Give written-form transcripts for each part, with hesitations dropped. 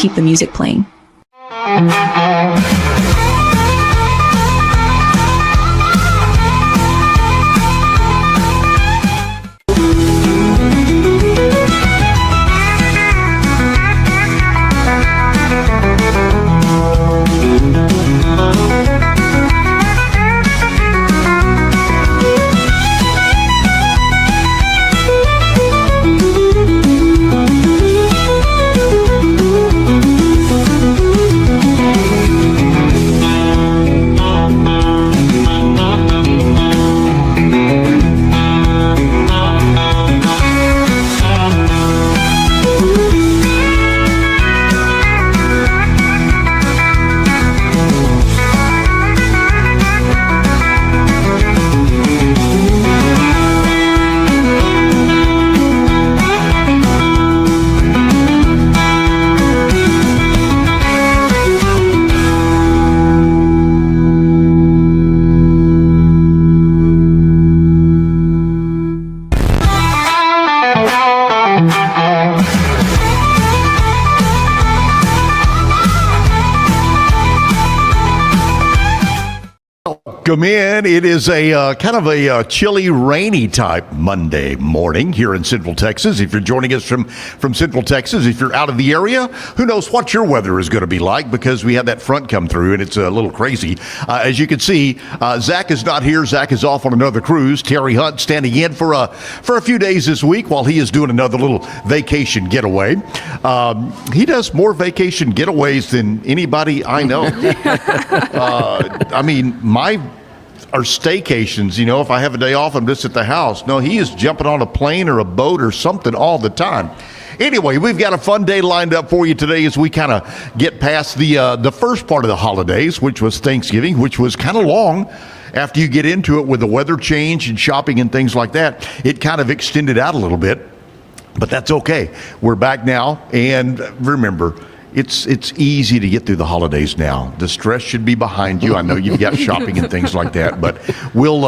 keep the music playing. Welcome in. It is a kind of a chilly, rainy type Monday morning here in Central Texas. If you're joining us from Central Texas, if you're out of the area, who knows what your weather is going to be like, because we had that front come through and it's a little crazy. As you can see, Zach is not here. Zach is off on another cruise. Terry Hunt standing in for a few days this week while he is doing another little vacation getaway. He does more vacation getaways than anybody I know. I mean, our staycations, you know, if I have a day off, I'm just at the house. No, he is jumping on a plane or a boat or something all the time. Anyway, we've got a fun day lined up for you today as we kind of get past the first part of the holidays, which was Thanksgiving, which was kind of long. After you get into it with the weather change and shopping and things like that, it kind of extended out a little bit, but that's okay. We're back now, and remember, it's easy to get through the holidays now. The stress should be behind you. I know you've got shopping and things like that, but we'll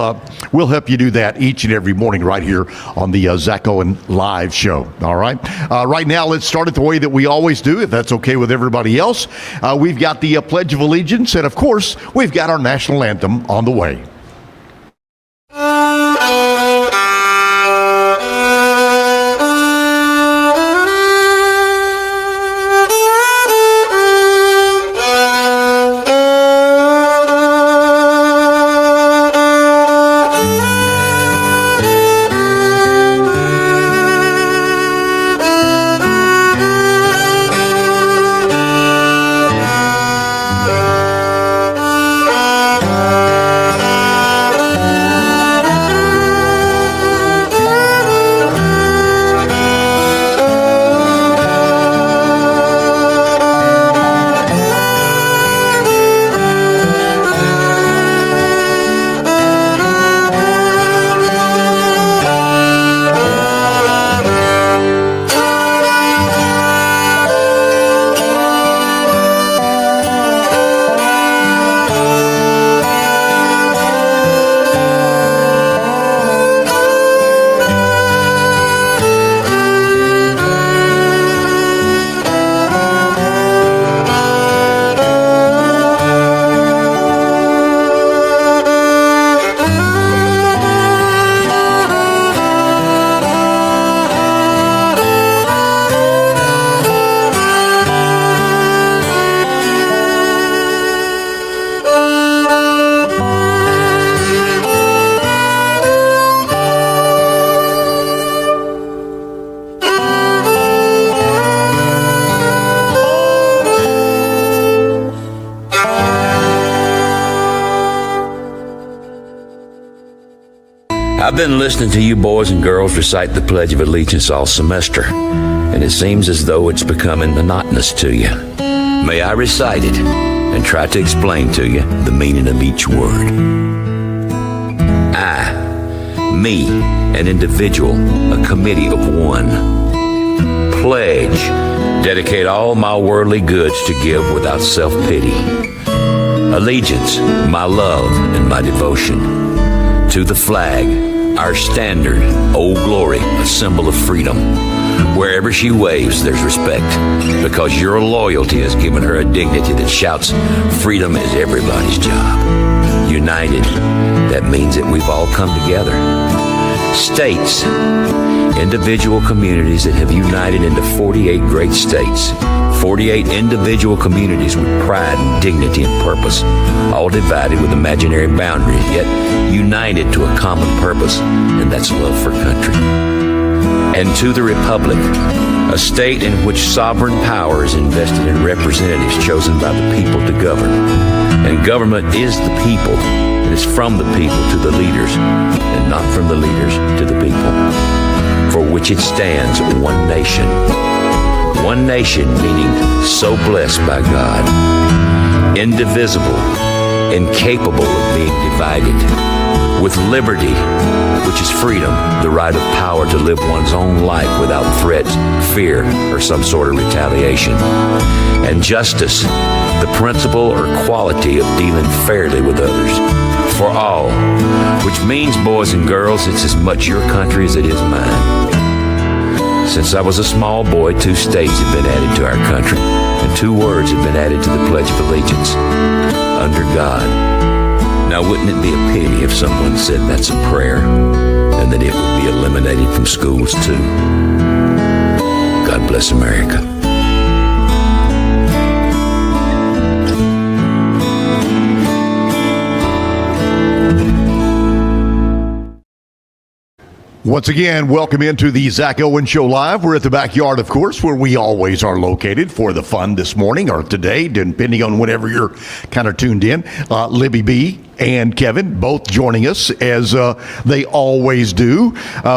help you do that each and every morning right here on the Zach Owen Live Show. All right. Right now, let's start it the way that we always do, if that's okay with everybody else. We've got the Pledge of Allegiance, and of course, we've got our national anthem on the way. I've been listening to you boys and girls recite the Pledge of Allegiance all semester, and it seems as though it's becoming monotonous to you. May I recite it and try to explain to you the meaning of each word. I, me, an individual, a committee of one. Pledge, dedicate all my worldly goods to give without self-pity. Allegiance, my love and my devotion. To the flag, our standard, Old Glory, a symbol of freedom. Wherever she waves, there's respect, because your loyalty has given her a dignity that shouts, freedom is everybody's job. United, that means that we've all come together. States, individual communities that have united into 48 great states. 48 individual communities with pride and dignity and purpose, all divided with imaginary boundaries, yet united to a common purpose, and that's love for country. And to the Republic, a state in which sovereign power is invested in representatives chosen by the people to govern. And government is the people. It is from the people to the leaders, and not from the leaders to the people, for which it stands one nation. One nation meaning so blessed by God, indivisible, incapable of being divided, with liberty, which is freedom, the right of power to live one's own life without threat, fear, or some sort of retaliation, and justice, the principle or quality of dealing fairly with others, for all, which means, boys and girls, it's as much your country as it is mine. Since I was a small boy, 2 states have been added to our country, and 2 words have been added to the Pledge of Allegiance, under God. Now, wouldn't it be a pity if someone said that's a prayer, and that it would be eliminated from schools too? God bless America. Once again, welcome into the Zach Owen Show Live. We're at the backyard, of course, where we always are located for the fun this morning or today, depending on whenever you're kind of tuned in. Libby B and Kevin both joining us as they always do.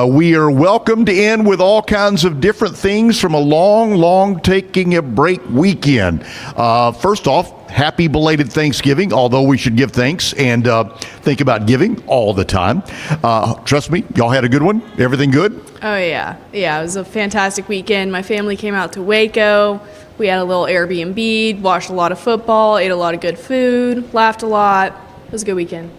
We are welcomed in with all kinds of different things from a long taking a break weekend. First off, happy belated Thanksgiving, although we should give thanks and think about giving all the time. Trust me, y'all had a good one? Everything good? Oh, yeah. Yeah, it was a fantastic weekend. My family came out to Waco. We had a little Airbnb, watched a lot of football, ate a lot of good food, laughed a lot. It was a good weekend.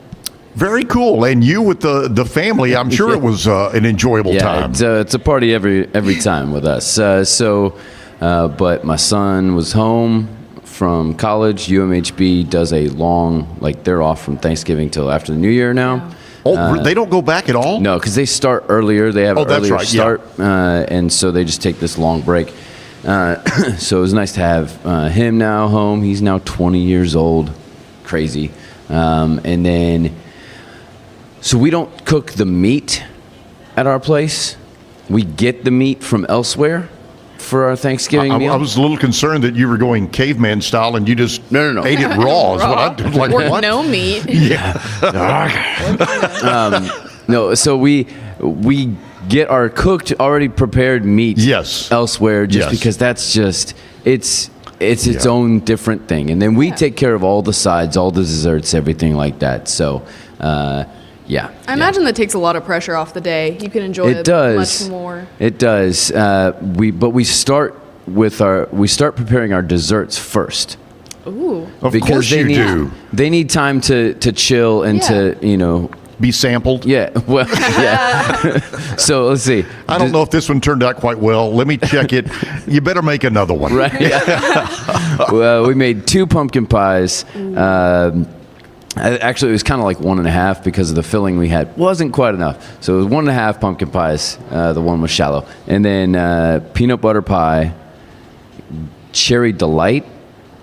Very cool. And you with the family, I'm sure it was an enjoyable time. It's a party every time with us. But my son was home from college. UMHB does a long, they're off from Thanksgiving till after the New Year now. Oh, they don't go back at all? No, because they start earlier. They have an that's earlier right, start, and so they just take this long break. So it was nice to have him now home. He's now 20 years old. Crazy. And then, so we don't cook the meat at our place. We get the meat from elsewhere for our Thanksgiving meal. I was a little concerned that you were going caveman style and you just No. ate it raw. Is what I did. Like, Or what? no meat. Yeah. No, so we get our cooked, already prepared meat elsewhere just because that's just, it's its own different thing. And then we take care of all the sides, all the desserts, everything like that. So, yeah. I imagine that takes a lot of pressure off the day. You can enjoy it much more. It does. We start preparing our desserts first. Ooh. Of course you do. They need time to chill and to, be sampled. Yeah. Well, yeah. So let's see. I don't know if this one turned out quite well. Let me check it. You better make another one. Right. Yeah. Well, we made 2 pumpkin pies. Actually, it was kind of like 1.5 because of the filling we had. Wasn't quite enough. So it was 1.5 pumpkin pies. The one was shallow. And then peanut butter pie, cherry delight,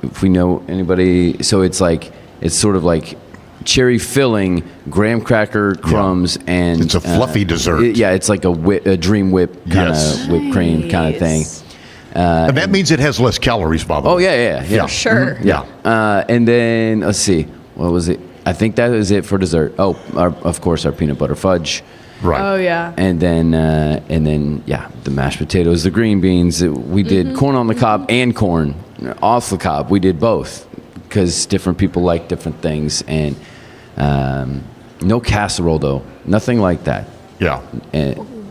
if we know anybody. So it's sort of like cherry filling, graham cracker crumbs, and it's a fluffy dessert. It's like a dream whip kind of whipped cream kind of thing. And that means it has less calories, by the way. Oh yeah. For sure. Mm-hmm. Yeah. And then let's see, what was it? I think that was it for dessert. Oh, of course, our peanut butter fudge. Right. Oh yeah. And then the mashed potatoes, the green beans. We did corn on the cob and corn off the cob. We did both because different people like different things. And no casserole though, nothing like that. Yeah.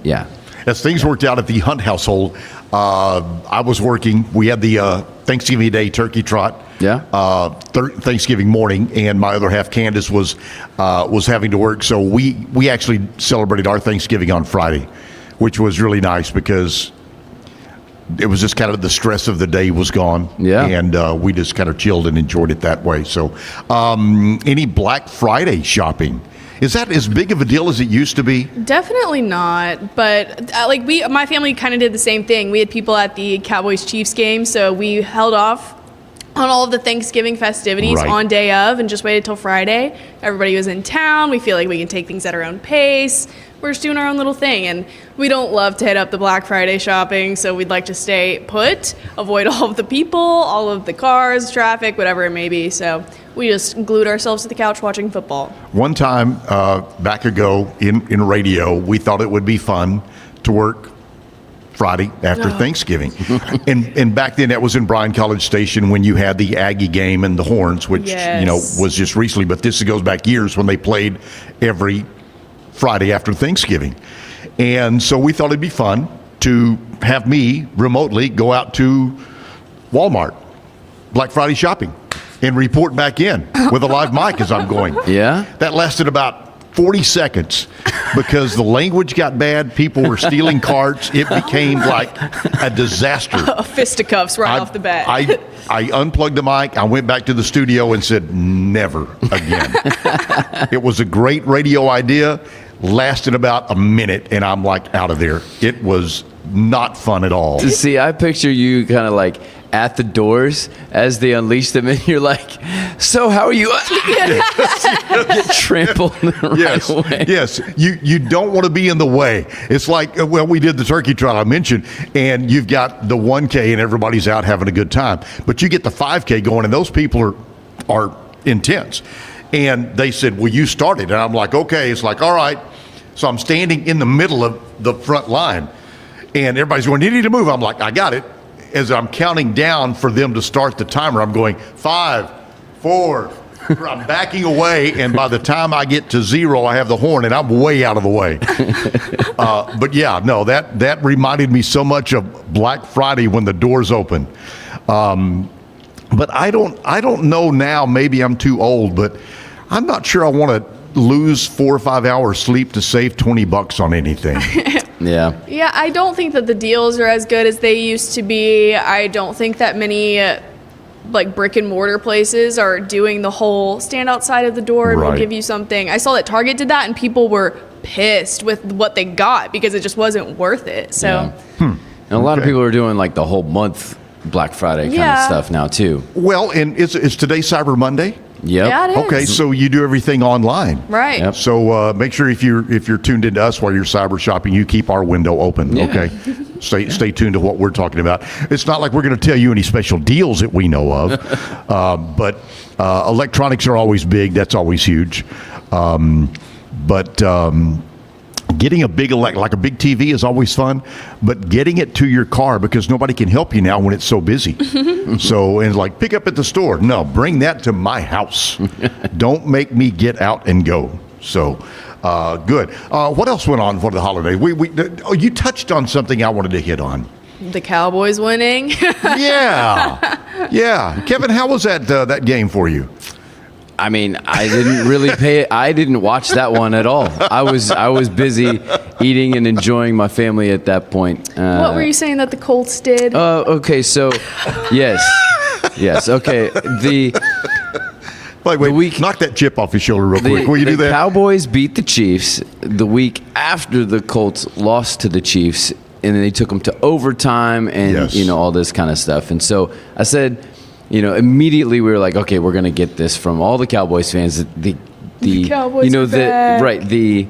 Yeah. As things worked out at the Hunt household, I was working. We had the Thanksgiving Day turkey trot. Yeah. Thanksgiving morning, and my other half, Candace, was having to work. So we actually celebrated our Thanksgiving on Friday, which was really nice because it was just kind of the stress of the day was gone. Yeah. And we just kind of chilled and enjoyed it that way. So any Black Friday shopping? Is that as big of a deal as it used to be? Definitely not, but my family kind of did the same thing. We had people at the Cowboys-Chiefs game, so we held off on all of the Thanksgiving festivities Right. on day of and just waited till Friday. Everybody was in town. We feel like we can take things at our own pace. We're just doing our own little thing, and we don't love to hit up the Black Friday shopping, so we'd like to stay put, avoid all of the people, all of the cars, traffic, whatever it may be. So we just glued ourselves to the couch watching football. One time back ago in radio, we thought it would be fun to work Friday after Thanksgiving. and back then that was in Bryan College Station when you had the Aggie game and the Horns, which Yes. was just recently, but this goes back years when they played every Friday after Thanksgiving. And so we thought it'd be fun to have me remotely go out to Walmart Black Friday shopping and report back in with a live mic as I'm going. Yeah? That lasted about 40 seconds because the language got bad. People were stealing carts. It became like a disaster. Fisticuffs right off the bat. I unplugged the mic. I went back to the studio and said, never again. It was a great radio idea. Lasted about a minute, and I'm like out of there. It was not fun at all. See, I picture you kind of like at the doors as they unleash them, and you're like, so how are you? Get trampled right Yes, away. yes. You don't want to be in the way. It's like, well, we did the turkey trot I mentioned, and you've got the 1K and everybody's out having a good time. But you get the 5K going, and those people are intense. And they said, well, you started. And I'm like, okay. It's like, all right. So I'm standing in the middle of the front line, and everybody's going, you need to move. I'm like, I got it. As I'm counting down for them to start the timer, I'm going 5, 4. I'm backing away, and by the time I get to 0, I have the horn, and I'm way out of the way. But yeah, no, that reminded me so much of Black Friday when the doors open. But I don't know now. Maybe I'm too old, but I'm not sure I want to lose 4 or 5 hours sleep to save $20 on anything. Yeah. Yeah, I don't think that the deals are as good as they used to be. I don't think that many like brick and mortar places are doing the whole stand outside of the door and we'll Right. give you something. I saw that Target did that and people were pissed with what they got because it just wasn't worth it. So Yeah. And a lot of Okay. people are doing like the whole month Black Friday kind of Yeah. stuff now too. Well, and is today Cyber Monday? Yep. yeah, it is. Okay, so you do everything online. Right. Yep. So make sure if you're tuned into us while you're cyber shopping, you keep our window open. Yeah. Okay, stay tuned to what we're talking about. It's not like we're going to tell you any special deals that we know of, but electronics are always big. That's always huge. But getting a big like a big TV is always fun, but getting it to your car because nobody can help you now when it's so busy. So and like pick up at the store. No, bring that to my house. Don't make me get out and go. So good. What else went on for the holiday? You touched on something I wanted to hit on. The Cowboys winning. Yeah. Kevin, how was that game for you? I mean, I didn't really I didn't watch that one at all. I was busy eating and enjoying my family at that point. What were you saying that the Colts did? Okay, so yes. Okay, Wait, knock that chip off your shoulder real quick. Will you do the that? Cowboys beat the Chiefs the week after the Colts lost to the Chiefs, and then they took them to overtime and Yes. all this kind of stuff. And so I said, immediately we were like, okay, we're gonna get this from all the Cowboys fans. The Cowboys are back. right the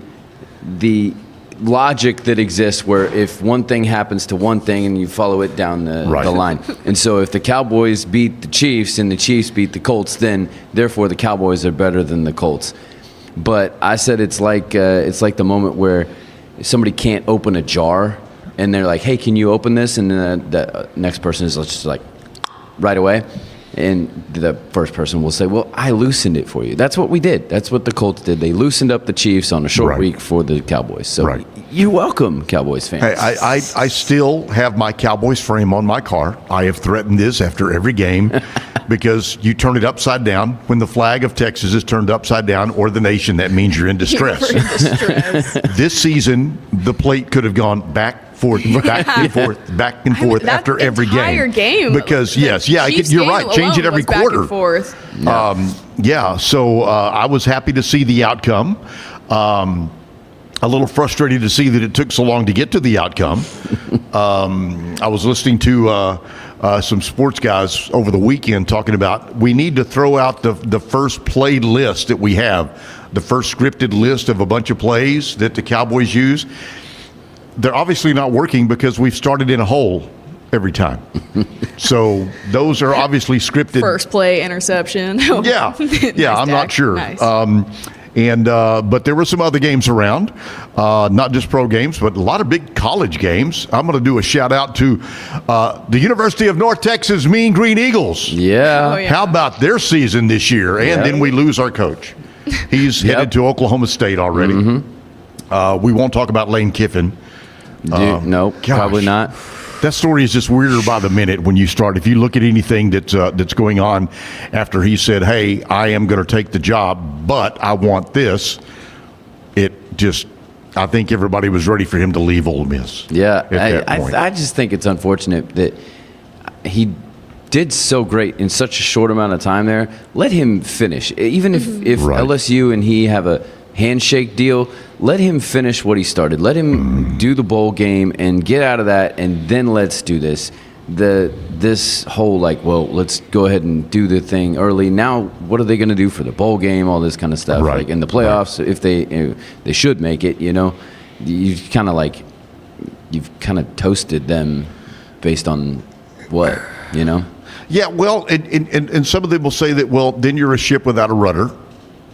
logic that exists where if one thing happens to one thing and you follow it down the line. And so if the Cowboys beat the Chiefs and the Chiefs beat the Colts, then therefore the Cowboys are better than the Colts. But I said it's like the moment where somebody can't open a jar and they're like, hey, can you open this? And then the next person is just like right away. And the first person will say, well, I loosened it for you. That's what we did. That's what the Colts did. They loosened up the Chiefs on a short week for the Cowboys. So you're welcome, Cowboys fans. Hey, I still have my Cowboys frame on my car. I have threatened this after every game because you turn it upside down. When the flag of Texas is turned upside down or the nation, that means you're in distress. This season, the plate could have gone back forth, back and forth, back and forth that after every entire game. Because The Chiefs you're game right. Change it alone every was back quarter. and forth. So I was happy to see the outcome. A little frustrated to see that it took so long to get to the outcome. I was listening to some sports guys over the weekend talking about we need to throw out the first play list that we have, the first scripted list of a bunch of plays that the Cowboys use. They're obviously not working because we've started in a hole every time. So those are obviously scripted. First play interception. Yeah, Nice I'm not Dak. sure. Nice. But there were some other games around, not just pro games, but a lot of big college games. I'm going to do a shout out to the University of North Texas Mean Green Eagles. Yeah. Oh, yeah. How about their season this year? And then we lose our coach. He's headed to Oklahoma State already. We won't talk about Lane Kiffin. Dude, no, probably not. That story is just weirder by the minute when you start. If you look at anything that's going on after he said, "Hey, I am going to take the job, but I want this," I think everybody was ready for him to leave Ole Miss. Yeah, at that point. I just think it's unfortunate that he did so great in such a short amount of time there. Let him finish. Even if Right. LSU and he have a handshake deal, let him finish what he started. Let him do the bowl game and get out of that, and then let's do this. This whole let's go ahead and do the thing early. Now, what are they going to do for the bowl game? All this kind of stuff. Right. Like in the playoffs, if they should make it, you've kind of toasted them based on what, Yeah, well, and some of them will say that, well, then you're a ship without a rudder,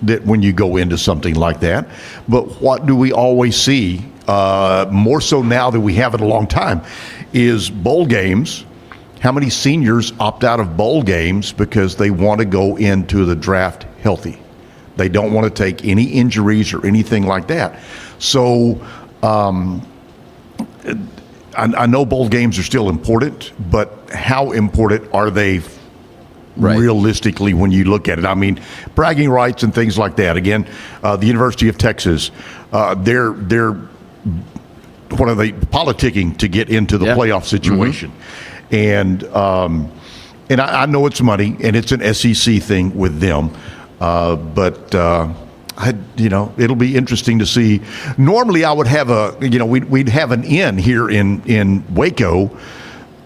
that when you go into something like that. But what do we always see, more so now than we have in a long time, is bowl games. How many seniors opt out of bowl games because they want to go into the draft healthy? They don't want to take any injuries or anything like that. So I know bowl games are still important, but how important are they realistically when you look at it? I mean, bragging rights and things like that. Again, the University of Texas, they're what are they politicking to get into the playoff situation, and I know it's money and it's an SEC thing with them, but. It'll be interesting to see. Normally, I would have we'd have an in here in Waco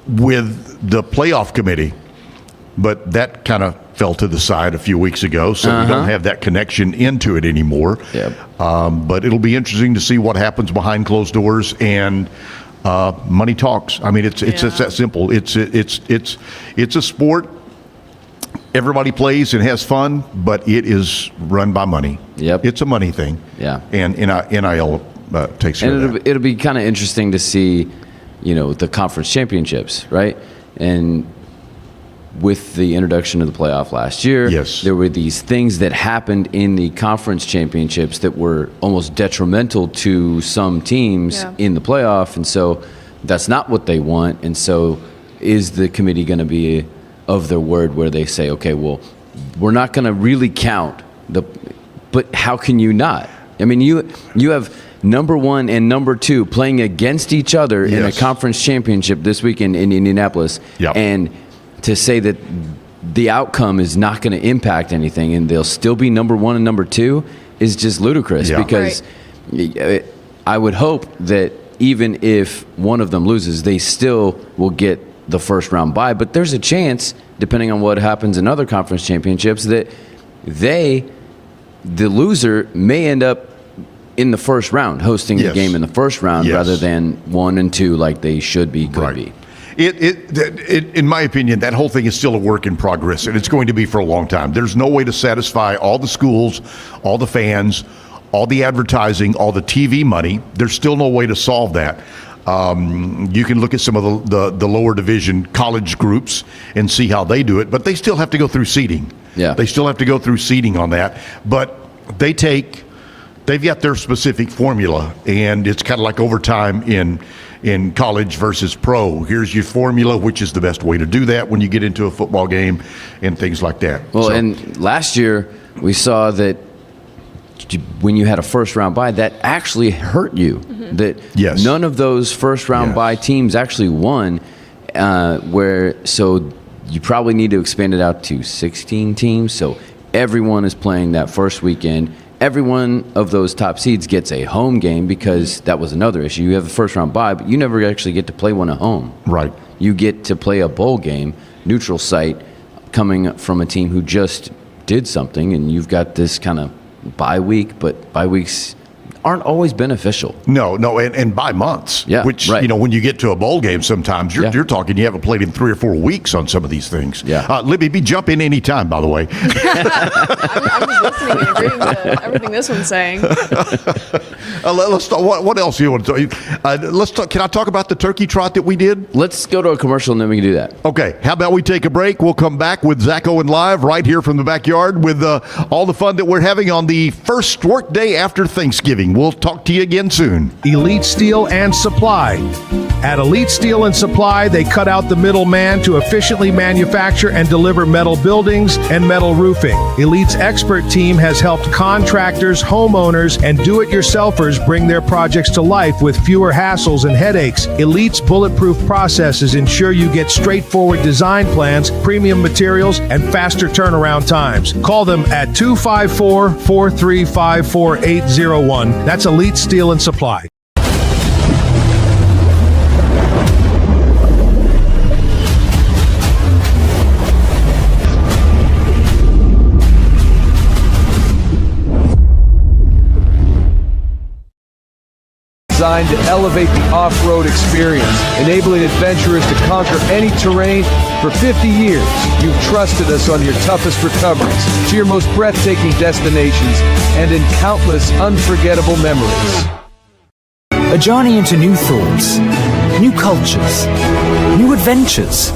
with the playoff committee, but that kind of fell to the side a few weeks ago, so we don't have that connection into it anymore. Yep. But it'll be interesting to see what happens behind closed doors, and money talks. I mean, it's just that simple. It's a sport. Everybody plays and has fun, but it is run by money. Yep. It's a money thing. Yeah. And NIL takes care of that. It'll be kind of interesting to see, the conference championships, right? And with the introduction of the playoff last year, there were these things that happened in the conference championships that were almost detrimental to some teams in the playoff. And so that's not what they want. And so is the committee going to be of their word where they say, okay, well, we're not going to really count but how can you not? I mean, you have number one and number two playing against each other in a conference championship this weekend in Indianapolis. Yep. And to say that the outcome is not going to impact anything and they'll still be number one and number two is just ludicrous because I would hope that even if one of them loses, they still will get the first round bye, but there's a chance, depending on what happens in other conference championships, that the loser may end up in the first round, hosting the game in the first round rather than 1 and 2 like they should be, could be. In my opinion, that whole thing is still a work in progress, and it's going to be for a long time. There's no way to satisfy all the schools, all the fans, all the advertising, all the TV money. There's still no way to solve that. You can look at some of the lower division college groups and see how they do it, but they still have to go through seeding. Yeah. They still have to go through seeding on that. But they've got their specific formula, and it's kind of like overtime in college versus pro. Here's your formula, which is the best way to do that when you get into a football game and things like that. Well, and last year we saw that when you had a first round bye, that actually hurt you. That none of those first round bye teams actually won. So you probably need to expand it out to 16 teams. So everyone is playing that first weekend. Every one of those top seeds gets a home game, because that was another issue. You have a first round bye, but you never actually get to play one at home. Right. You get to play a bowl game, neutral site, coming from a team who just did something, and you've got this kind of bye week, but bye weeks aren't always beneficial. No, and by months. Yeah, which, right. when you get to a bowl game, sometimes you're talking, you haven't played in 3 or 4 weeks on some of these things. Yeah. Libby, jump in any time, by the way. I'm just listening and agreeing to everything this one's saying. Let's talk. What else do you want to talk? Let's talk. Can I talk about the turkey trot that we did? Let's go to a commercial and then we can do that. Okay. How about we take a break? We'll come back with Zach Owen Live right here from the backyard with all the fun that we're having on the first work day after Thanksgiving. We'll talk to you again soon. Elite Steel and Supply. At Elite Steel and Supply, they cut out the middleman to efficiently manufacture and deliver metal buildings and metal roofing. Elite's expert team has helped contractors, homeowners, and do-it-yourselfers bring their projects to life with fewer hassles and headaches. Elite's bulletproof processes ensure you get straightforward design plans, premium materials, and faster turnaround times. Call them at 254-435-4801. That's Elite Steel and Supply. Designed to elevate the off-road experience, enabling adventurers to conquer any terrain. For 50 years, you've trusted us on your toughest recoveries, to your most breathtaking destinations, and in countless unforgettable memories. A journey into new thoughts, new cultures, new adventures.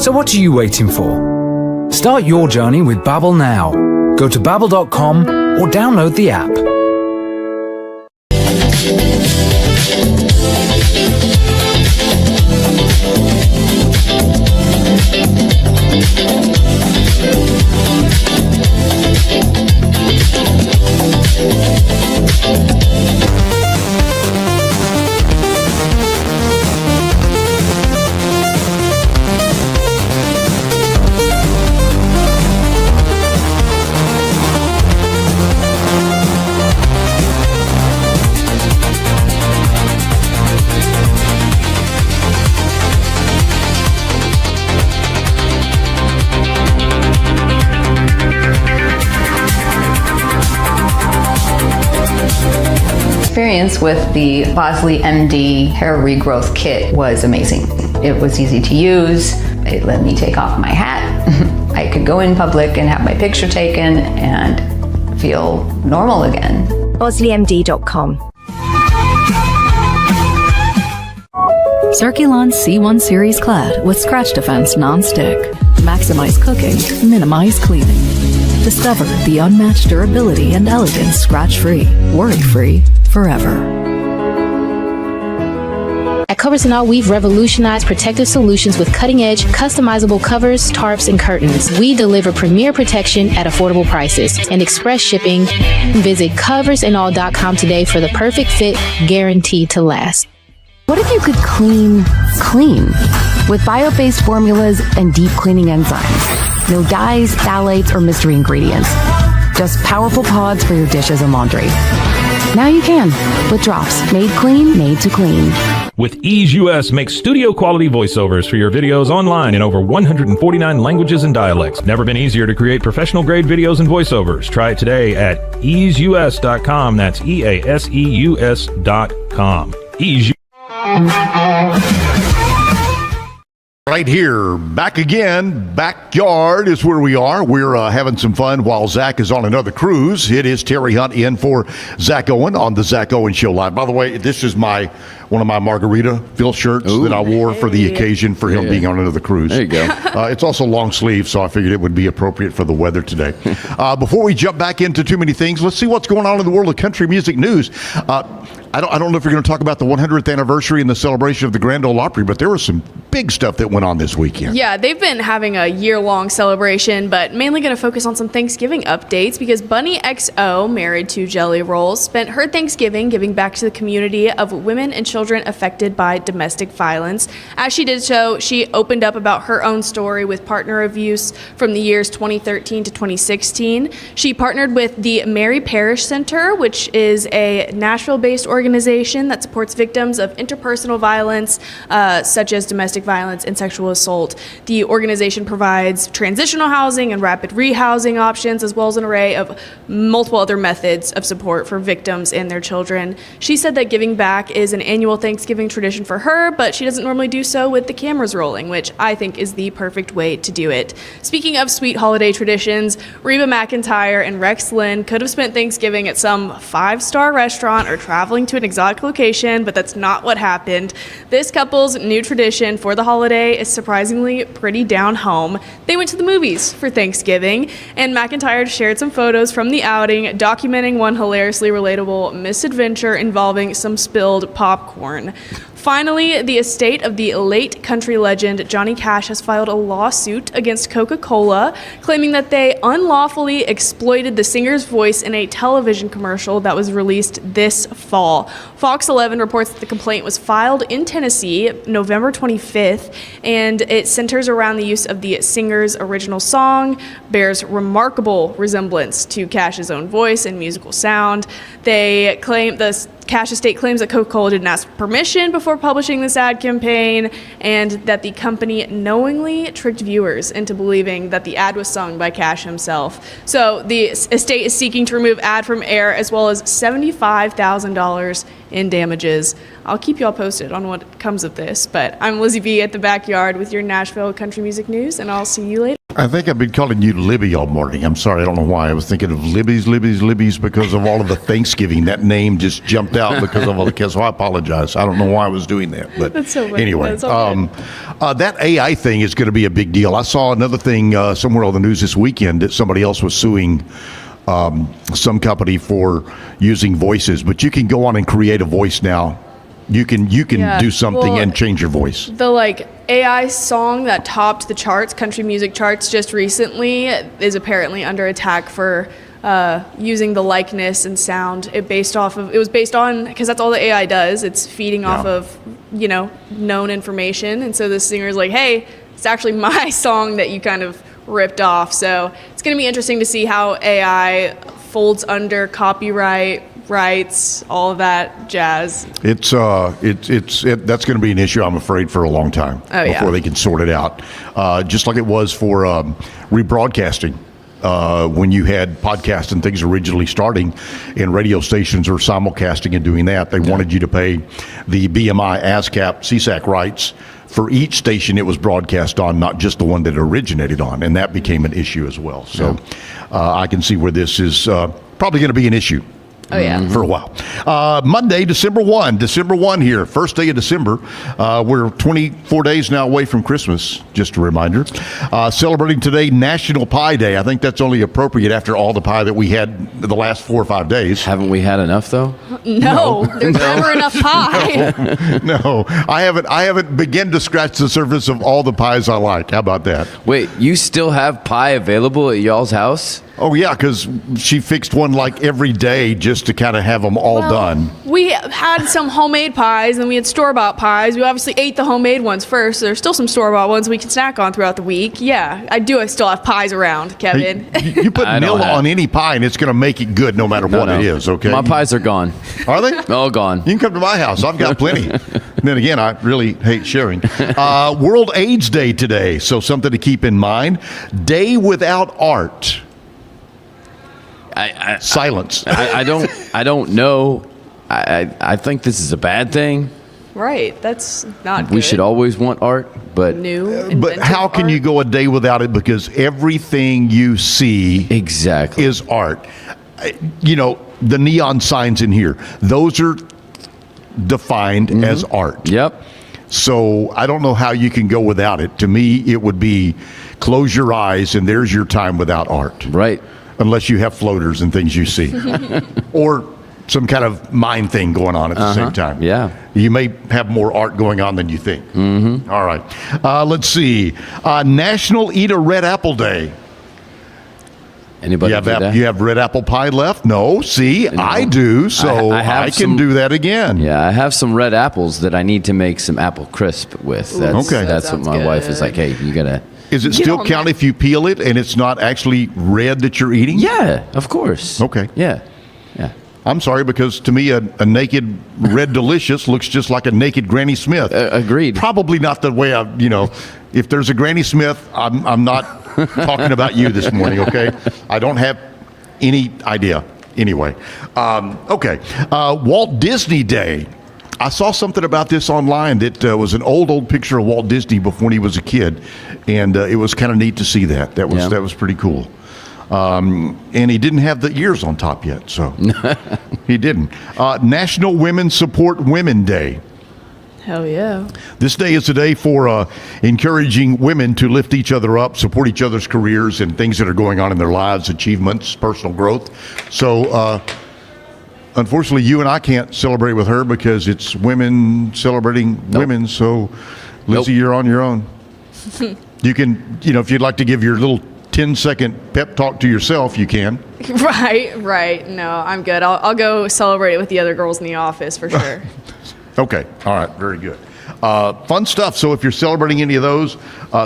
So what are you waiting for? Start your journey with Babbel now. Go to babbel.com or download the app. Experience with the Bosley MD hair regrowth kit was amazing. It was easy to use. It let me take off my hat. I could go in public and have my picture taken and feel normal again. BosleyMD.com. Circulon C1 Series Clad with Scratch Defense Non-Stick. Maximize cooking, minimize cleaning. Discover the unmatched durability and elegance scratch-free, worry-free, forever. At Covers & All, we've revolutionized protective solutions with cutting-edge, customizable covers, tarps, and curtains. We deliver premier protection at affordable prices and express shipping. Visit coversandall.com today for the perfect fit, guaranteed to last. What if you could clean with bio-based formulas and deep cleaning enzymes? No dyes, phthalates, or mystery ingredients. Just powerful pods for your dishes and laundry. Now you can, with drops made clean, made to clean. With Ease US, make studio quality voiceovers for your videos online in over 149 languages and dialects. Never been easier to create professional grade videos and voiceovers. Try it today at easeus.com. That's EASEUS.com. Ease. Right here, back again. Backyard is where we are. We're having some fun while Zach is on another cruise. It is Terry Hunt in for Zach Owen on the Zach Owen Show Live. By the way, this is one of my Margaritaville shirts that I wore for the occasion for him being on another cruise. There you go. It's also long sleeve, so I figured it would be appropriate for the weather today. Before we jump back into too many things, let's see what's going on in the world of country music news. I don't know if you're going to talk about the 100th anniversary and the celebration of the Grand Ole Opry, but there were some big stuff that went on this weekend. Yeah, they've been having a year-long celebration, but mainly going to focus on some Thanksgiving updates because Bunny XO, married to Jelly Rolls, spent her Thanksgiving giving back to the community of women and children affected by domestic violence. As she did so, she opened up about her own story with partner abuse from the years 2013 to 2016. She partnered with the Mary Parrish Center, which is a Nashville-based organization that supports victims of interpersonal violence, such as domestic violence and sexual assault. The organization provides transitional housing and rapid rehousing options, as well as an array of multiple other methods of support for victims and their children. She said that giving back is an annual Thanksgiving tradition for her, but she doesn't normally do so with the cameras rolling, which I think is the perfect way to do it. Speaking of sweet holiday traditions, Reba McEntire and Rex Lynn could have spent Thanksgiving at some 5-star restaurant or traveling to an exotic location, but that's not what happened. This couple's new tradition for the holiday is surprisingly pretty down home. They went to the movies for Thanksgiving, and McEntire shared some photos from the outing documenting one hilariously relatable misadventure involving some spilled popcorn. Finally, the estate of the late country legend Johnny Cash has filed a lawsuit against Coca-Cola, claiming that they unlawfully exploited the singer's voice in a television commercial that was released this fall. Fox 11 reports that the complaint was filed in Tennessee November 25th, and it centers around the use of the singer's original song, bears remarkable resemblance to Cash's own voice and musical sound. They claim the Cash estate claims that Coca-Cola didn't ask permission before publishing this ad campaign, and that the company knowingly tricked viewers into believing that the ad was sung by Cash himself. So the estate is seeking to remove ad from air, as well as $75,000 in damages. I'll keep y'all posted on what comes of this, but I'm Lizzie B at the Backyard with your Nashville country music news, and I'll see you later. I think I've been calling you Libby all morning. I'm sorry, I don't know why. I was thinking of Libby's because of all of the Thanksgiving. That name just jumped out because of all the kids. So I apologize. I don't know why I was doing that. But That's so funny. anyway, That's all good. that AI thing is going to be a big deal. I saw another thing somewhere on the news this weekend that somebody else was suing some company for using voices. But you can go on and create a voice now. You can do something and change your voice. The AI song that topped the charts, country music charts, just recently is apparently under attack for using the likeness and sound. It was based on, because that's all the AI does. It's feeding off of known information, and so the singer's like, hey, it's actually my song that you kind of ripped off. So it's going to be interesting to see how AI folds under copyright rights, all of that jazz. That's going to be an issue, I'm afraid, for a long time before they can sort it out. Just like it was for rebroadcasting. When you had podcasts and things originally starting, and radio stations are simulcasting and doing that, they wanted you to pay the BMI ASCAP CSAC rights for each station it was broadcast on, not just the one that it originated on, and that became an issue as well. So I can see where this is probably going to be an issue. Oh, yeah. For a while. Monday, December 1 here, first day of December. We're 24 days now away from Christmas, just a reminder. Celebrating today National Pie Day. I think that's only appropriate after all the pie that we had the last 4 or 5 days. Haven't we had enough, though? No. There's never enough pie. No, I haven't begun to scratch the surface of all the pies I like. How about that? Wait, you still have pie available at y'all's house? Oh, yeah, because she fixed one like every day just to kind of have them all done. We had some homemade pies, and we had store-bought pies. We obviously ate the homemade ones first. So there's still some store-bought ones we can snack on throughout the week. Yeah, I still have pies around, Kevin. Hey, you put nil on any pie, and it's going to make it good no matter what it is, okay? My pies are gone. Are they? All gone. You can come to my house. I've got plenty. And then again, I really hate sharing. World AIDS Day today, so something to keep in mind. Day without art. Silence. I don't know. I think this is a bad thing. Right. That's not good. We should always want art, but but how can you go a day without it? Because everything you see is art. The neon signs in here, those are defined as art. Yep. So I don't know how you can go without it. To me, it would be close your eyes and there's your time without art. Right. Unless you have floaters and things you see. Or some kind of mind thing going on at the same time. Yeah. You may have more art going on than you think. Mm-hmm. All right. Let's see. National Eat a Red Apple Day. Anybody do that? You have red apple pie left? No. See, I do, so I can do that again. Yeah, I have some red apples that I need to make some apple crisp with. That's, okay. That's what my wife is like, hey, you got to... Is it still count if you peel it and it's not actually red that you're eating? Yeah, of course. Okay. Yeah. I'm sorry, because to me, a naked Red Delicious looks just like a naked Granny Smith. Agreed. Probably not the way if there's a Granny Smith, I'm not talking about you this morning, okay? I don't have any idea. Anyway, okay. Walt Disney Day. I saw something about this online that was an old picture of Walt Disney before he was a kid, and it was kind of neat to see that. That was pretty cool. And he didn't have the ears on top yet, so he didn't. National Women Support Women Day. Hell yeah. This day is a day for encouraging women to lift each other up, support each other's careers and things that are going on in their lives, achievements, personal growth. So, unfortunately, you and I can't celebrate with her because it's women celebrating women. So, Lizzie, you're on your own. You can, if you'd like to give your little 10-second pep talk to yourself, you can. Right. No, I'm good. I'll go celebrate it with the other girls in the office for sure. Okay. All right. Very good. Fun stuff. So if you're celebrating any of those,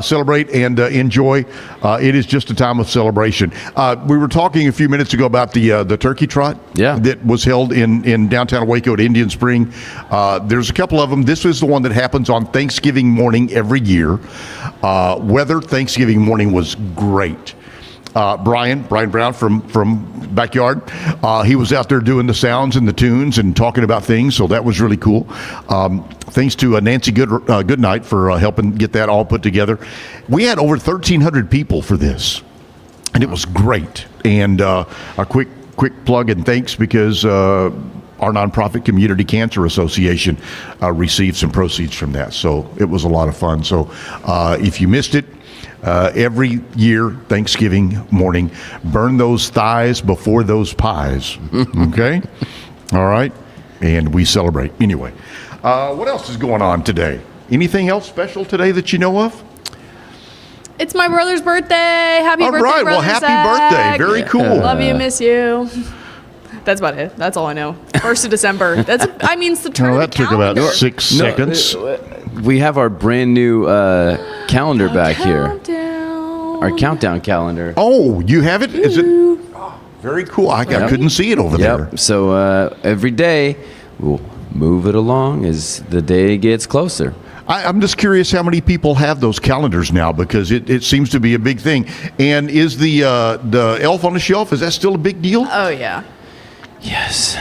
celebrate and enjoy. It is just a time of celebration. We were talking a few minutes ago about the turkey trot that was held in downtown Waco at Indian Spring. There's a couple of them. This is the one that happens on Thanksgiving morning every year. Weather Thanksgiving morning was great. Brian Brown from Backyard, he was out there doing the sounds and the tunes and talking about things, so that was really cool. Thanks to Nancy Goodnight for helping get that all put together. We had over 1,300 people for this, and it was great. And a quick plug and thanks because our nonprofit Community Cancer Association received some proceeds from that, so it was a lot of fun. So if you missed it, every year, Thanksgiving morning, burn those thighs before those pies. Okay? All right? And we celebrate. Anyway, what else is going on today? Anything else special today that you know of? It's my brother's birthday. Happy birthday, right. brother Well, happy Zach. birthday. Very cool. Love you, miss you. That's about it. That's all I know. 1st of December. It's the turn of the that took calendar. about 6 seconds. We have our brand new calendar back here. Countdown. Our countdown calendar. Oh, you have it? Is it? Oh, very cool. I couldn't see it over there. So every day we'll move it along as the day gets closer. I'm just curious how many people have those calendars now, because it seems to be a big thing. And is the elf on the shelf, is that still a big deal? Oh, yeah. Yes.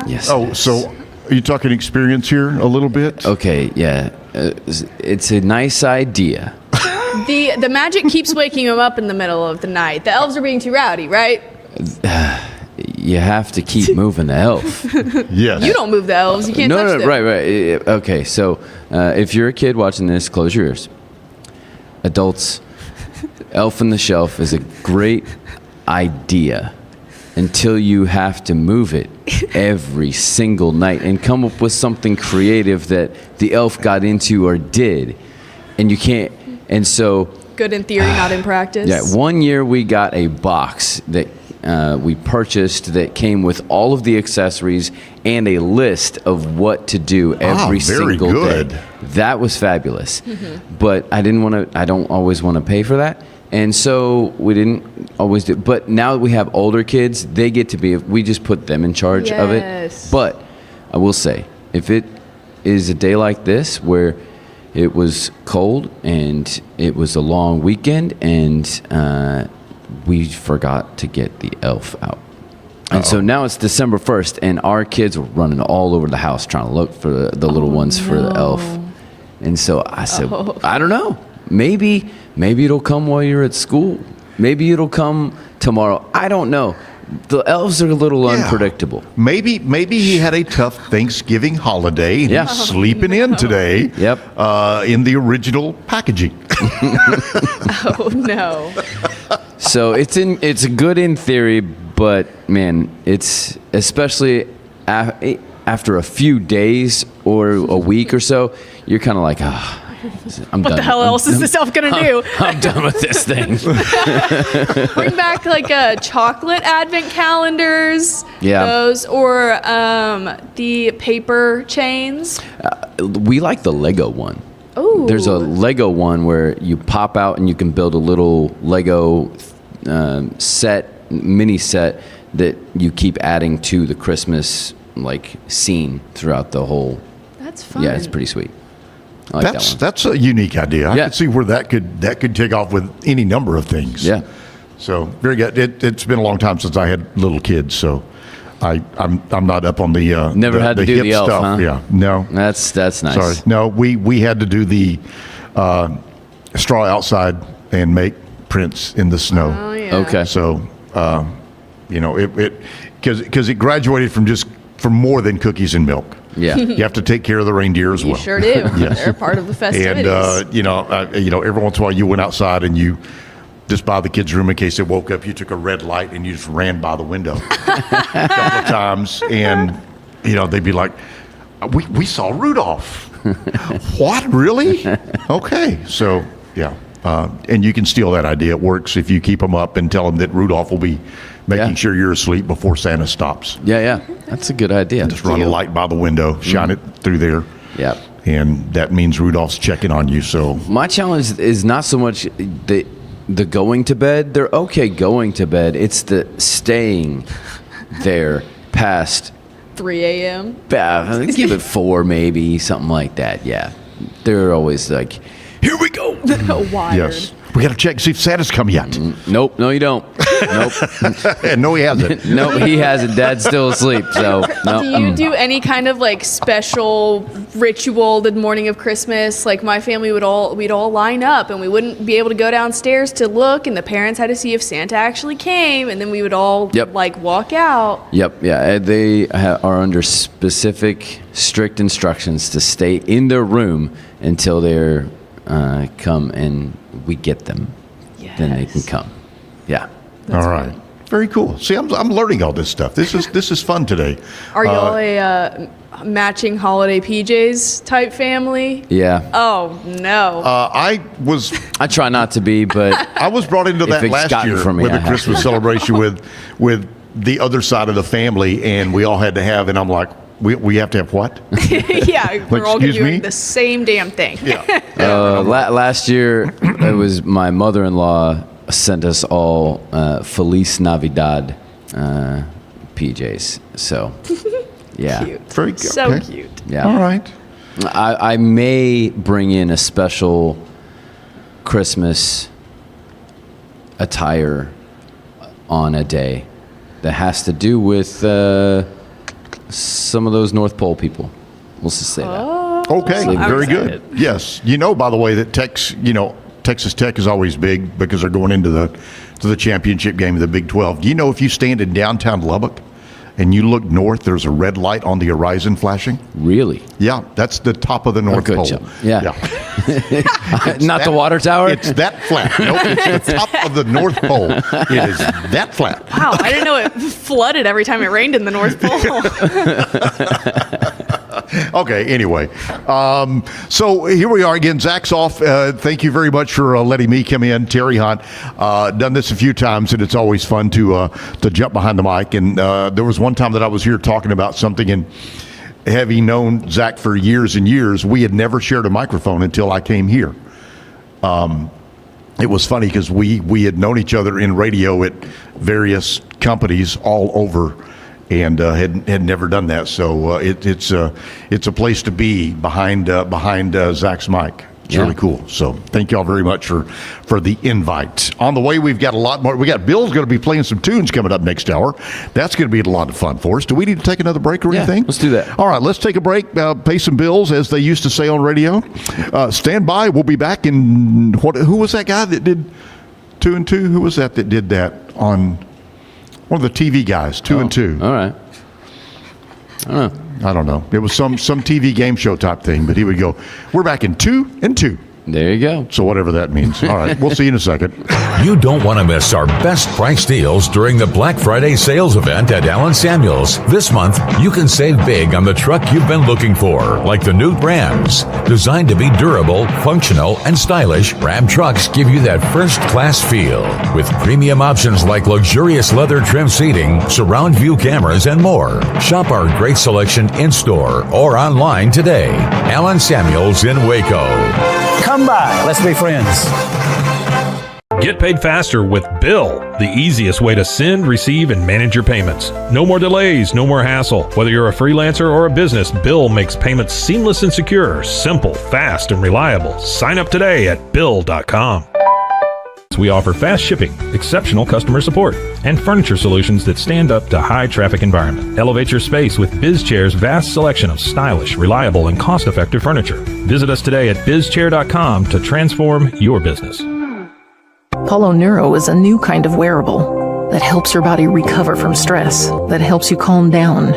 Yes. Oh, so are you talking experience here a little bit? Okay, yeah. It's a nice idea. The magic keeps waking him up in the middle of the night. The elves are being too rowdy, right? You have to keep moving the elf. Yes. You don't move the elves. You can't touch them. Right. Okay, so if you're a kid watching this, close your ears. Adults, Elf on the Shelf is a great idea until you have to move it every single night and come up with something creative that the elf got into or did. And you can't, and so... Good in theory, not in practice. Yeah, one year we got a box that we purchased that came with all of the accessories and a list of what to do every single day. That was fabulous. Mm-hmm. But I don't always want to pay for that. And so we didn't always do. But now that we have older kids, they get to be, we just put them in charge of it. But I will say, if it is a day like this where it was cold and it was a long weekend and we forgot to get the elf out. And so now it's December 1st and our kids were running all over the house trying to look for the little ones for the elf. And so I said, I don't know. Maybe it'll come while you're at school. Maybe it'll come tomorrow. I don't know. The elves are a little unpredictable. Maybe he had a tough Thanksgiving holiday and he's sleeping in today. Yep. In the original packaging. Oh no. So it's good in theory, but but man, it's especially after a few days or a week or so, you're kind of like, I'm done. What the hell else is this elf gonna do? I'm done with this thing. Bring back like chocolate advent calendars. Yeah. Those or the paper chains. We like the Lego one. Oh. There's a Lego one where you pop out and you can build a little Lego mini set that you keep adding to the Christmas like scene throughout the whole. That's fun. Yeah, it's pretty sweet. I like that one. That's a unique idea. I Yeah. could see where that could take off with any number of things. Yeah. So very good. It's been a long time since I had little kids, so I'm not up on the Never had to do hip the elf, stuff. huh? Yeah, no. That's nice. Sorry, no. We had to do the straw outside and make prints in the snow. Oh yeah. Okay. So it because it graduated from more than cookies and milk. Yeah. You have to take care of the reindeer as You well. sure do. Yes. They're part of the festivities. And every once in a while you went outside and you just by the kids' room in case they woke up, you took a red light and you just ran by the window a couple of times, and they'd be like, "We saw Rudolph." What, really? Okay, so yeah, and you can steal that idea. It works if you keep them up and tell them that Rudolph will be making sure you're asleep before Santa stops. Yeah. That's a good idea. Just run a light by the window, shine it through there. Yeah. And that means Rudolph's checking on you. So My challenge is not so much the going to bed. They're okay going to bed. It's the staying there past 3 a.m. give it 4 maybe, something like that. Yeah. They're always like, here we go. Wired. yes, we got to check see if Santa's come yet. Nope, no you don't. Nope. And no, he hasn't. No, he hasn't. Dad's still asleep. So no. Do you do any kind of like special ritual the morning of Christmas? Like my family we'd all line up and we wouldn't be able to go downstairs to look, and the parents had to see if Santa actually came, and then we would all like walk out. Yep, yeah. They are under specific, strict instructions to stay in their room until they're come and we get them. Yes. Then they can come. Yeah. All right. Very cool. See, I'm learning all this stuff. This is fun today. Are y'all a matching holiday PJs type family? Yeah. Oh no. I try not to be, but I was brought into that it's last gotten year for me, with I a have Christmas to. celebration with the other side of the family, and we all had to have, and I'm like, we have to have what? Yeah, we're all excuse doing me? the same damn thing. Yeah. last year, it was my mother-in-law sent us all Feliz Navidad PJs. So, yeah. Cute. Very good. So Okay. cute. Yeah. All right. I may bring in a special Christmas attire on a day that has to do with some of those North Pole people. We'll just say that. Okay. I'm Very excited. good. Yes. By the way, that Texas Tech is always big because they're going into the championship game of the Big 12. Do you know if you stand in downtown Lubbock and you look north, there's a red light on the horizon flashing? Really? Yeah, that's the top of the North good Pole. job. Yeah. Not that- the water tower? It's that flat. Nope, it's the top of the North Pole. It is that flat. Wow, I didn't know it flooded every time it rained in the North Pole. Okay, anyway. So here we are again. Zach's off. Thank you very much for letting me come in. Terry Hunt. Done this a few times, and it's always fun to jump behind the mic. And there was one time that I was here talking about something, and having known Zach for years and years, we had never shared a microphone until I came here. It was funny because we had known each other in radio at various companies all over, and had never done that. So it's a place to be behind Zach's mic. It's really cool. So thank you all very much for the invite. On the way, we've got a lot more. We got Bill's going to be playing some tunes coming up next hour. That's going to be a lot of fun for us. Do we need to take another break or anything? Let's do that. All right, let's take a break. Pay some bills, as they used to say on radio. Stand by. We'll be back in who was that guy that did 2 and 2? Who was that did that on one of the TV guys? 2 and 2. All right. I don't know. It was some TV game show type thing, but he would go, "We're back in 2 and 2." There you go. So whatever that means. All right, we'll see you in a second. You don't want to miss our best price deals during the Black Friday sales event at Allen Samuels. This month, you can save big on the truck you've been looking for, like the new Rams. Designed to be durable, functional, and stylish, Ram trucks give you that first-class feel. With premium options like luxurious leather trim seating, surround view cameras, and more. Shop our great selection in-store or online today. Allen Samuels in Waco. Come by. Let's be friends. Get paid faster with Bill, the easiest way to send, receive, and manage your payments. No more delays, no more hassle. Whether you're a freelancer or a business, Bill makes payments seamless and secure, simple, fast, and reliable. Sign up today at Bill.com. We offer fast shipping, exceptional customer support, and furniture solutions that stand up to high traffic environment. Elevate your space with BizChair's vast selection of stylish, reliable, and cost-effective furniture. Visit us today at BizChair.com to transform your business. Polo Neuro is a new kind of wearable that helps your body recover from stress, that helps you calm down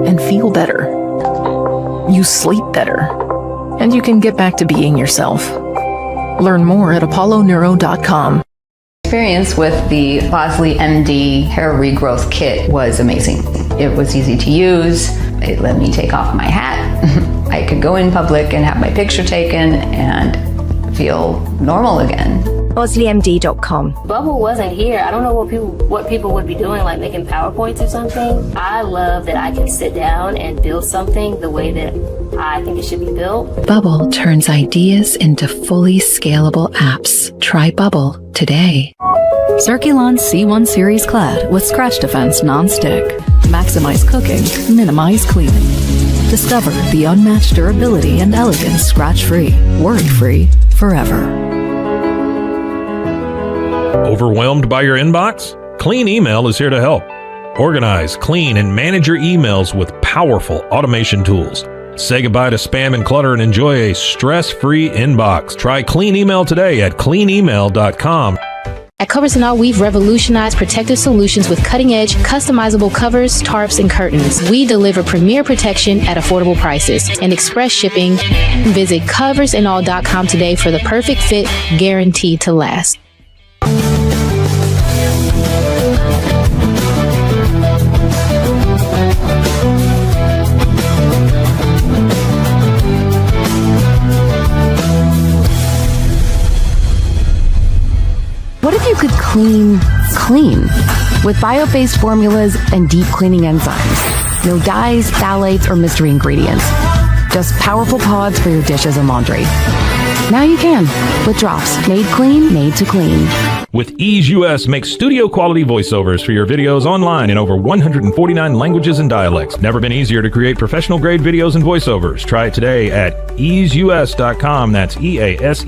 and feel better. You sleep better, and you can get back to being yourself. Learn more at apolloneuro.com. Experience with the Bosley MD hair regrowth kit was amazing. It was easy to use. It let me take off my hat. I could go in public and have my picture taken and feel normal again. BosleyMD.com. Bubble wasn't here. I don't know what people would be doing, like making PowerPoints or something. I love that I can sit down and build something the way that I think it should be built. Bubble turns ideas into fully scalable apps. Try Bubble today. Circulon C1 Series Clad with Scratch Defense Non-Stick. Maximize cooking, minimize cleaning. Discover the unmatched durability and elegance scratch-free, worry-free, forever. Overwhelmed by your inbox? Clean Email is here to help. Organize, clean, and manage your emails with powerful automation tools. Say goodbye to spam and clutter and enjoy a stress-free inbox. Try Clean Email today at cleanemail.com. At Covers and All, we've revolutionized protective solutions with cutting-edge, customizable covers, tarps, and curtains. We deliver premier protection at affordable prices and express shipping. Visit coversandall.com today for the perfect fit, guaranteed to last. What if you could clean with bio-based formulas and deep cleaning enzymes? No dyes, phthalates, or mystery ingredients. Just powerful pods for your dishes and laundry. Now you can, with drops made clean, made to clean. With Ease US, make studio quality voiceovers for your videos online in over 149 languages and dialects. Never been easier to create professional grade videos and voiceovers. Try it today at easeus.com. That's EASEUS.com.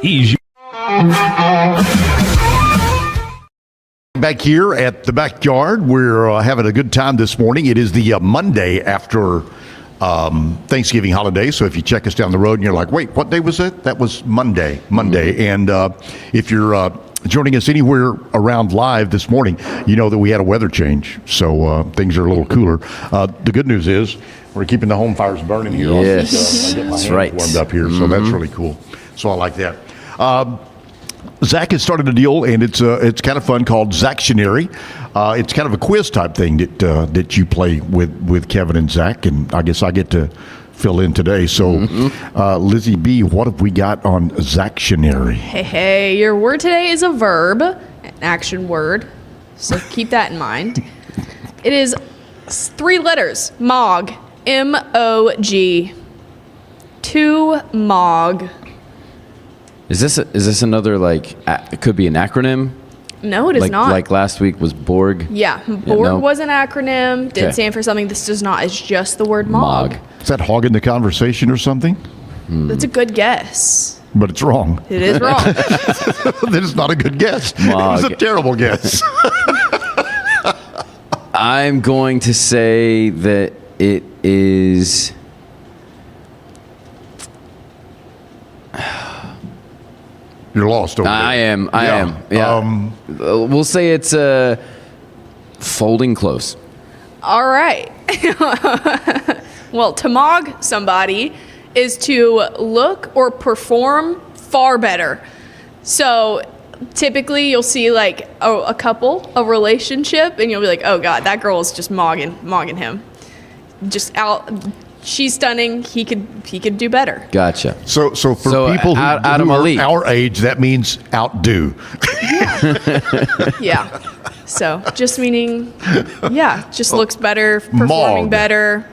Ease. Back here at the backyard, we're having a good time this morning. It is the Monday after Thanksgiving holiday. So if you check us down the road and you're like, wait, what day was it? That was Monday. And if you're joining us anywhere around live this morning, you know that we had a weather change. So things are a little cooler. The good news is we're keeping the home fires burning here. Yes, get my that's hands right. warmed up here. So that's really cool. So I like that. Zach has started a deal, and it's kind of fun, called Zactionary. It's kind of a quiz type thing that you play with Kevin and Zach, and I guess I get to fill in today. So, Lizzie B., what have we got on Zactionary? Hey, your word today is a verb, an action word, so keep that in mind. It is 3 letters, MOG, M-O-G. To MOG. Is this another, it could be an acronym? No, it is not. Like last week was Borg? Yeah, Borg was an acronym, did Okay. stand for something. This does not. It's just the word MOG. Is that hogging the conversation or something? That's a good guess. But it's wrong. It is wrong. That is not a good guess. MOG. It was a terrible guess. I'm going to say that it is... You're lost over there. I am. Yeah. We'll say it's folding close. All right. Well, to MOG somebody is to look or perform far better. So typically you'll see like a couple, a relationship, and you'll be like, oh God, that girl is just mogging him. Just out. She's stunning. He could do better. Gotcha. So for people who are our age, that means outdo. Yeah. So just meaning, just looks better, performing better.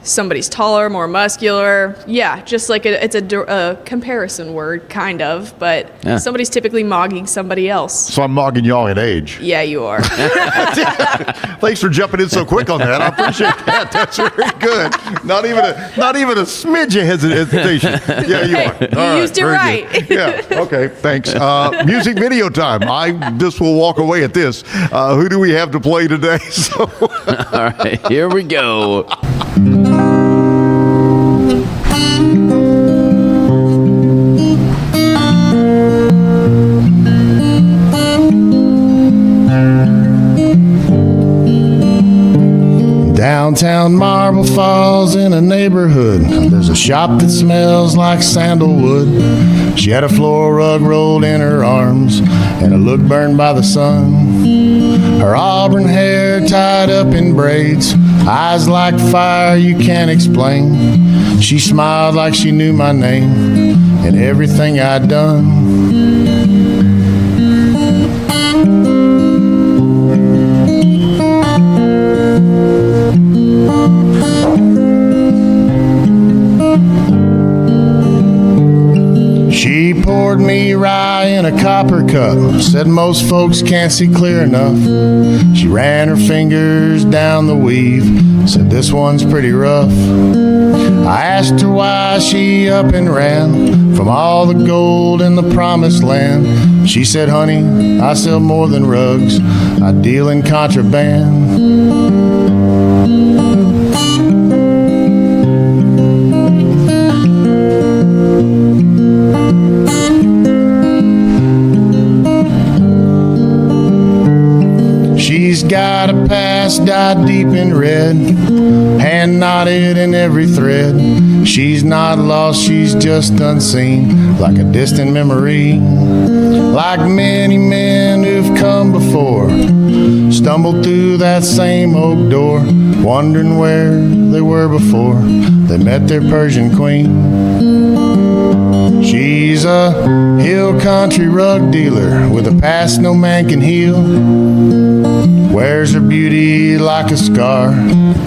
Somebody's taller, more muscular. Yeah, just like it's a comparison word, kind of, but somebody's typically mogging somebody else. So I'm mogging y'all in age. Yeah, you are. Thanks for jumping in so quick on that. I appreciate that. That's very good. Not even a smidge of hesitation. Yeah, you are. You used it right. Yeah. Okay. Thanks. Music video time. I just will walk away at this. Who do we have to play today? So. All right. Here we go. Downtown Marble Falls in a neighborhood, there's a shop that smells like sandalwood. She had a floral rug rolled in her arms and a look burned by the sun. Her auburn hair tied up in braids, eyes like fire you can't explain. She smiled like she knew my name and everything I'd done. She poured me rye in a copper cup, said most folks can't see clear enough. She ran her fingers down the weave, said this one's pretty rough. I asked her why she up and ran from all the gold in the promised land. She said, honey, I sell more than rugs, I deal in contraband. She's got a past dyed deep in red, hand knotted in every thread. She's not lost, she's just unseen, like a distant memory. Like many men who've come before, stumbled through that same oak door, wondering where they were before they met their Persian queen. She's a hill country rug dealer with a past no man can heal. Wears her beauty like a scar,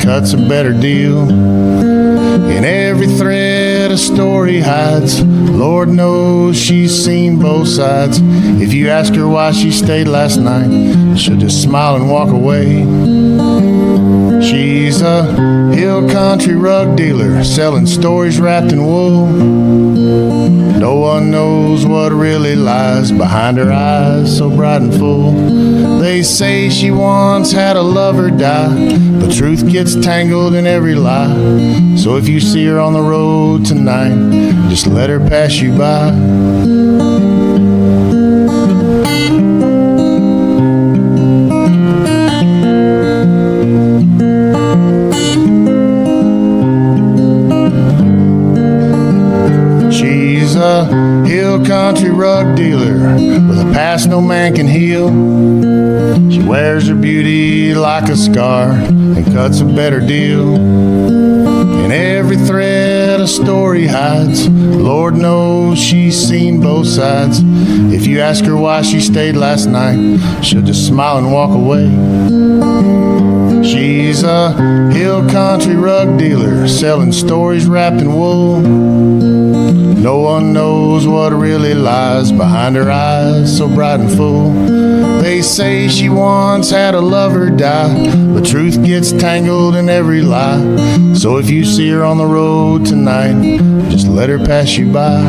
cuts a better deal. In every thread a story hides, Lord knows she's seen both sides. If you ask her why she stayed last night, she'll just smile and walk away. She's a hill country rug dealer, selling stories wrapped in wool. No one knows what really lies behind her eyes so bright and full. They say she once had a lover die, but truth gets tangled in every lie. So if you see her on the road tonight, just let her pass you by. She's a hill country rug dealer with a past no man can heal. She wears her beauty like a scar and cuts a better deal. In every thread a story hides, Lord knows she's seen both sides. If you ask her why she stayed last night, she'll just smile and walk away. She's a hill country rug dealer, selling stories wrapped in wool. No one knows what really lies behind her eyes so bright and full. They say she once had a lover die, but truth gets tangled in every lie. So if you see her on the road tonight, just let her pass you by.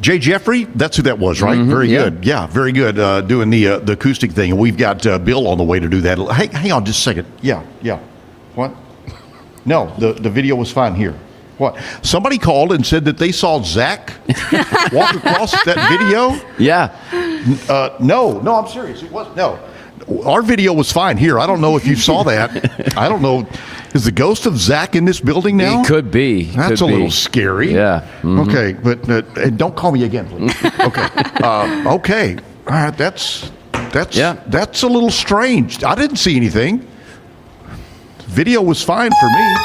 Jay Jeffrey, that's who that was, right? Very good. Yeah, very good. Doing the acoustic thing. And we've got Bill on the way to do that. Hey, hang on just a second. Yeah. What? No, the video was fine here. What? Somebody called and said that they saw Zach walk across that video? Yeah. No, I'm serious. It was no. Our video was fine here. I don't know if you saw that. I don't know. Is the ghost of Zach in this building now? It could be. That's a little scary. Yeah. Mm-hmm. Okay, but don't call me again, please. Okay. Okay. All right. That's a little strange. I didn't see anything. Video was fine for me.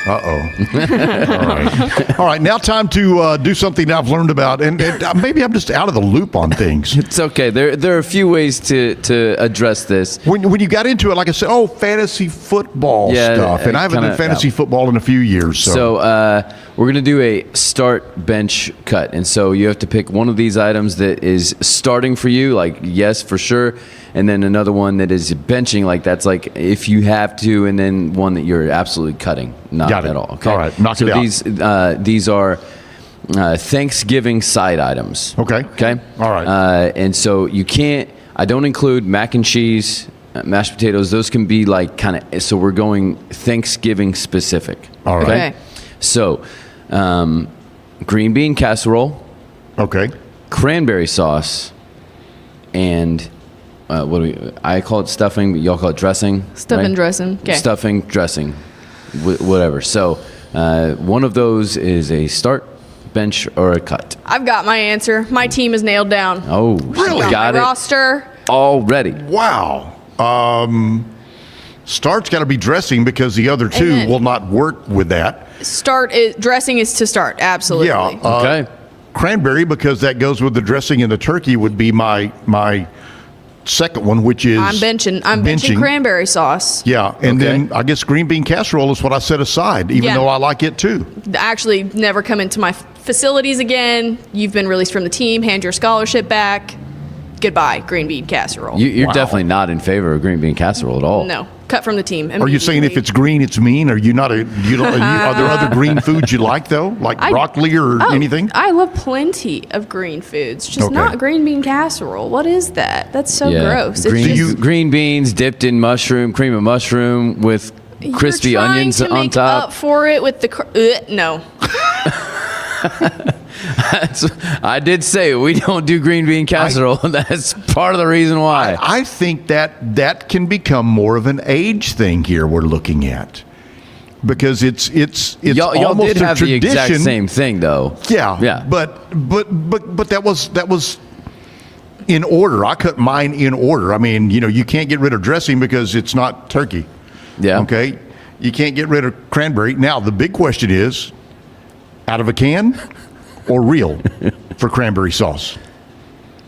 Uh-oh. All right. Now time to do something I've learned about, and maybe I'm just out of the loop on things. It's okay. There are a few ways to address this. When you got into it, like I said, fantasy football stuff, and I haven't done fantasy football in a few years. So we're going to do a start, bench, cut. And so you have to pick one of these items that is starting for you, like yes, for sure. And then another one that is benching, like that's like if you have to, and then one that you're absolutely cutting, not at all. Okay? All right, knock it out. These are Thanksgiving side items. Okay. All right. And so you can't, I don't include mac and cheese, mashed potatoes. Those can be like kind of, so we're going Thanksgiving specific. All right. Okay. So green bean casserole. Okay. Cranberry sauce. And I call it stuffing, but y'all call it dressing. Stuffing, right? dressing. Okay. Stuffing, dressing, whatever. So one of those is a start, bench, or a cut. I've got my answer. My team is nailed down. Oh, really? Got my it roster already. Wow. Start's got to be dressing because the other two Amen. will not work with that. Dressing is to start. Absolutely. Yeah. Okay. Cranberry, because that goes with the dressing and the turkey, would be my second one, which is I'm benching cranberry sauce. Yeah, and then I guess green bean casserole is what I set aside, even though I like it too. Actually, never come into my facilities again. You've been released from the team. Hand your scholarship back. Goodbye, green bean casserole. You're definitely not in favor of green bean casserole at all. No, cut from the team. Are you saying if it's green, it's mean? Are you not are there other green foods you like though, like broccoli or anything? I love plenty of green foods, just not green bean casserole. What is that? That's so gross. Green beans dipped in cream of mushroom with crispy onions to on make top. Up for it with the no. I did say we don't do green bean casserole. That's part of the reason why. I think that can become more of an age thing here we're looking at. Because it's y'all almost did a have tradition. The exact same thing though. Yeah. But that was in order. I cut mine in order. I mean, you can't get rid of dressing because it's not turkey. Yeah. Okay. You can't get rid of cranberry. Now the big question is, out of a can or real for cranberry sauce?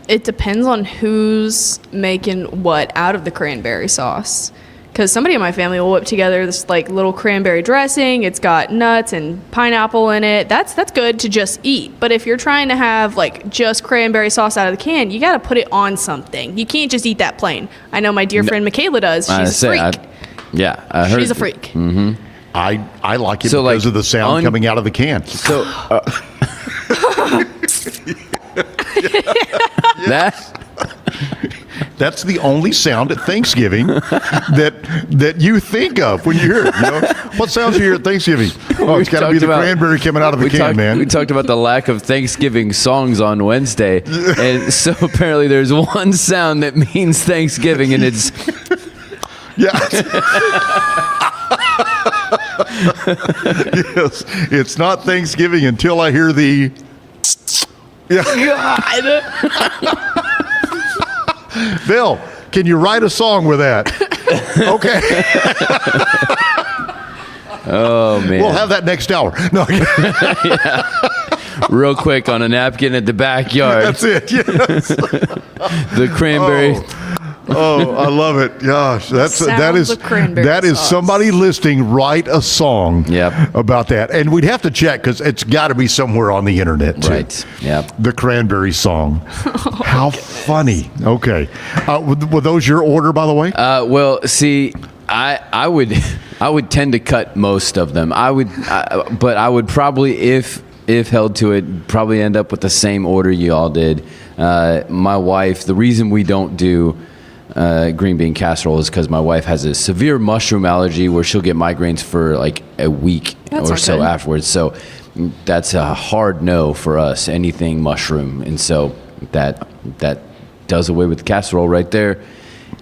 It depends on who's making what out of the cranberry sauce. Because somebody in my family will whip together this like little cranberry dressing. It's got nuts and pineapple in it. That's good to just eat. But if you're trying to have like just cranberry sauce out of the can, you got to put it on something. You can't just eat that plain. I know my dear friend Michaela does. She's a freak. I heard. She's a freak. Mm-hmm. I like it because of the sound coming out of the can. So that's the only sound at Thanksgiving that you think of when you hear it. What sounds you hear at Thanksgiving? Oh, it's got to be the cranberry coming out of the can, man. We talked about the lack of Thanksgiving songs on Wednesday, and so apparently there's one sound that means Thanksgiving, and it's yes, it's not Thanksgiving until I hear the. Bill, can you write a song with that? Okay. Oh man, we'll have that next hour. No. Real quick on a napkin at the backyard. That's it. Yes. The cranberry. Oh, I love it. Gosh, that is somebody listening. Write a song about that, and we'd have to check because it's got to be somewhere on the internet too. Right. Yep. The cranberry song. How funny. Okay. Were those your order, by the way? Well, see, I would tend to cut most of them. But I would probably, if if held to it, probably end up with the same order you all did. My wife, the reason we don't do green bean casserole is because my wife has a severe mushroom allergy where she'll get migraines for like a week or so afterwards. So that's a hard no for us, anything mushroom. And so that does away with the casserole right there.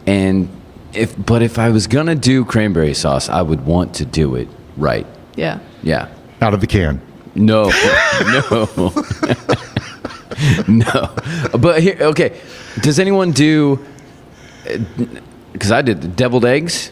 And if I was going to do cranberry sauce, I would want to do it right. Yeah. Yeah. Out of the can. No. No. No. But here, okay. Does anyone do, because I did the deviled eggs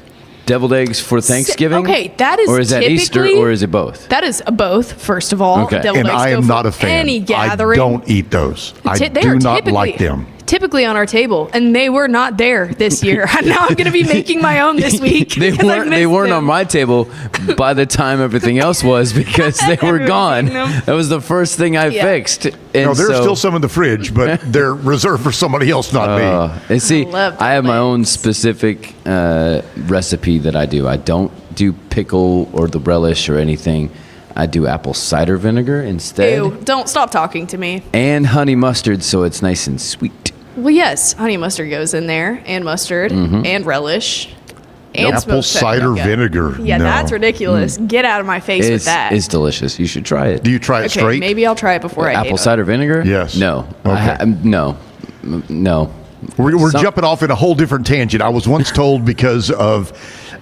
for Thanksgiving? Okay, that is Or is that Easter, or is it both? That is both, first of all. Okay. Deviled And eggs I go am for not a fan. any gathering. I don't eat those. I They do are not like them. Typically on our table, and they were not there this year. Now I'm going to be making my own this week. They weren't on my table by the time everything else was, because they were gone. That was the first thing I fixed. And no, there's still some in the fridge, but they're reserved for somebody else, not me. And see, I have my own specific recipe that I do. I don't do pickle or the relish or anything. I do apple cider vinegar instead. Ew, don't stop talking to me. And honey mustard, so it's nice and sweet. Well, yes, honey mustard goes in there, and mustard, and relish, and Apple smoked cider paprika. vinegar. Yeah, No. that's ridiculous. Get out of my face with that. It's delicious. You should try it. Do you try it Okay, straight? maybe I'll try it before I Apple cider vinegar? Yes. No. Okay. No. We're jumping off in a whole different tangent. I was once told because of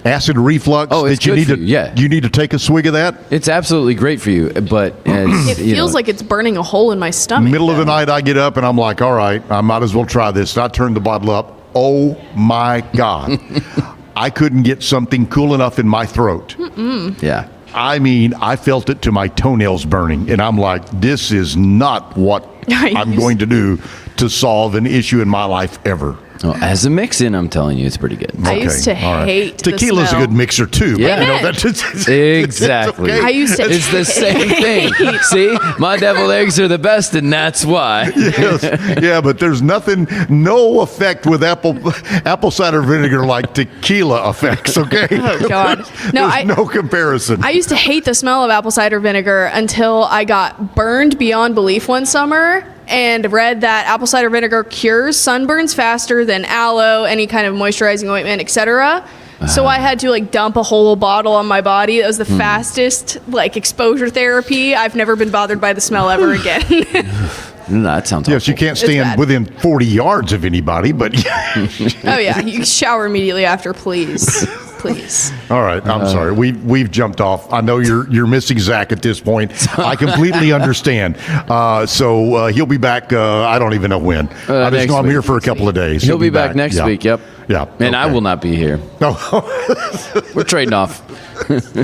acid reflux it's that you good need for to you, yeah. you need to take a swig of that. It's absolutely great for you, but It feels like it's burning a hole in my stomach. Middle of the night, I get up and I'm like, all right, I might as well try this. And I turn the bottle up. Oh my God. I couldn't get something cool enough in my throat. Yeah. I mean, I felt it to my toenails burning. And I'm like, this is not what I'm going to do to solve an issue in my life ever. Well, as a mix-in, I'm telling you, it's pretty good. I used to hate the Tequila's a smell. good mixer too. Yeah. But, you know, that's Exactly. okay. I used to It's the same thing. See, my deviled eggs are the best, and that's why. Yes. Yeah, but there's no effect with apple cider vinegar like tequila effects, okay? Oh, God. No, There's no comparison. I used to hate the smell of apple cider vinegar until I got burned beyond belief one summer and read that apple cider vinegar cures sunburns faster than aloe, any kind of moisturizing ointment, etc. So I had to dump a whole bottle on my body. That was the fastest exposure therapy. I've never been bothered by the smell ever again. That sounds Yes, you can't stand bad. within 40 yards of anybody, but Oh yeah, you shower immediately after, please. Please. all right. I'm sorry. We've jumped off. I know you're missing Zach at this point. I completely understand. So he'll be back. I don't even know when. I just next know I'm week. here for a couple of days. He'll be back next Yeah. week, yep. Yeah. And I okay. will not be here. We're trading off.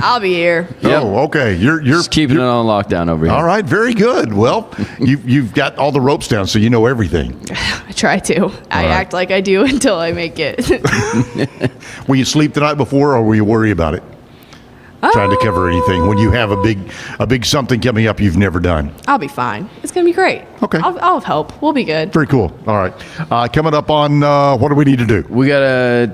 I'll be here. Oh, okay. You're Just keeping it on lockdown over here. all right. Very good. Well, you've got all the ropes down, so you know everything. I try to. I right. act like I do until I make it. Will you sleep the night before, or will you worry about it? Trying to cover anything when you have a big something coming up you've never done. I'll be fine. It's gonna be great. Okay. I'll have help. We'll be good. Very cool. All right. Coming up on what do we need to do? We got to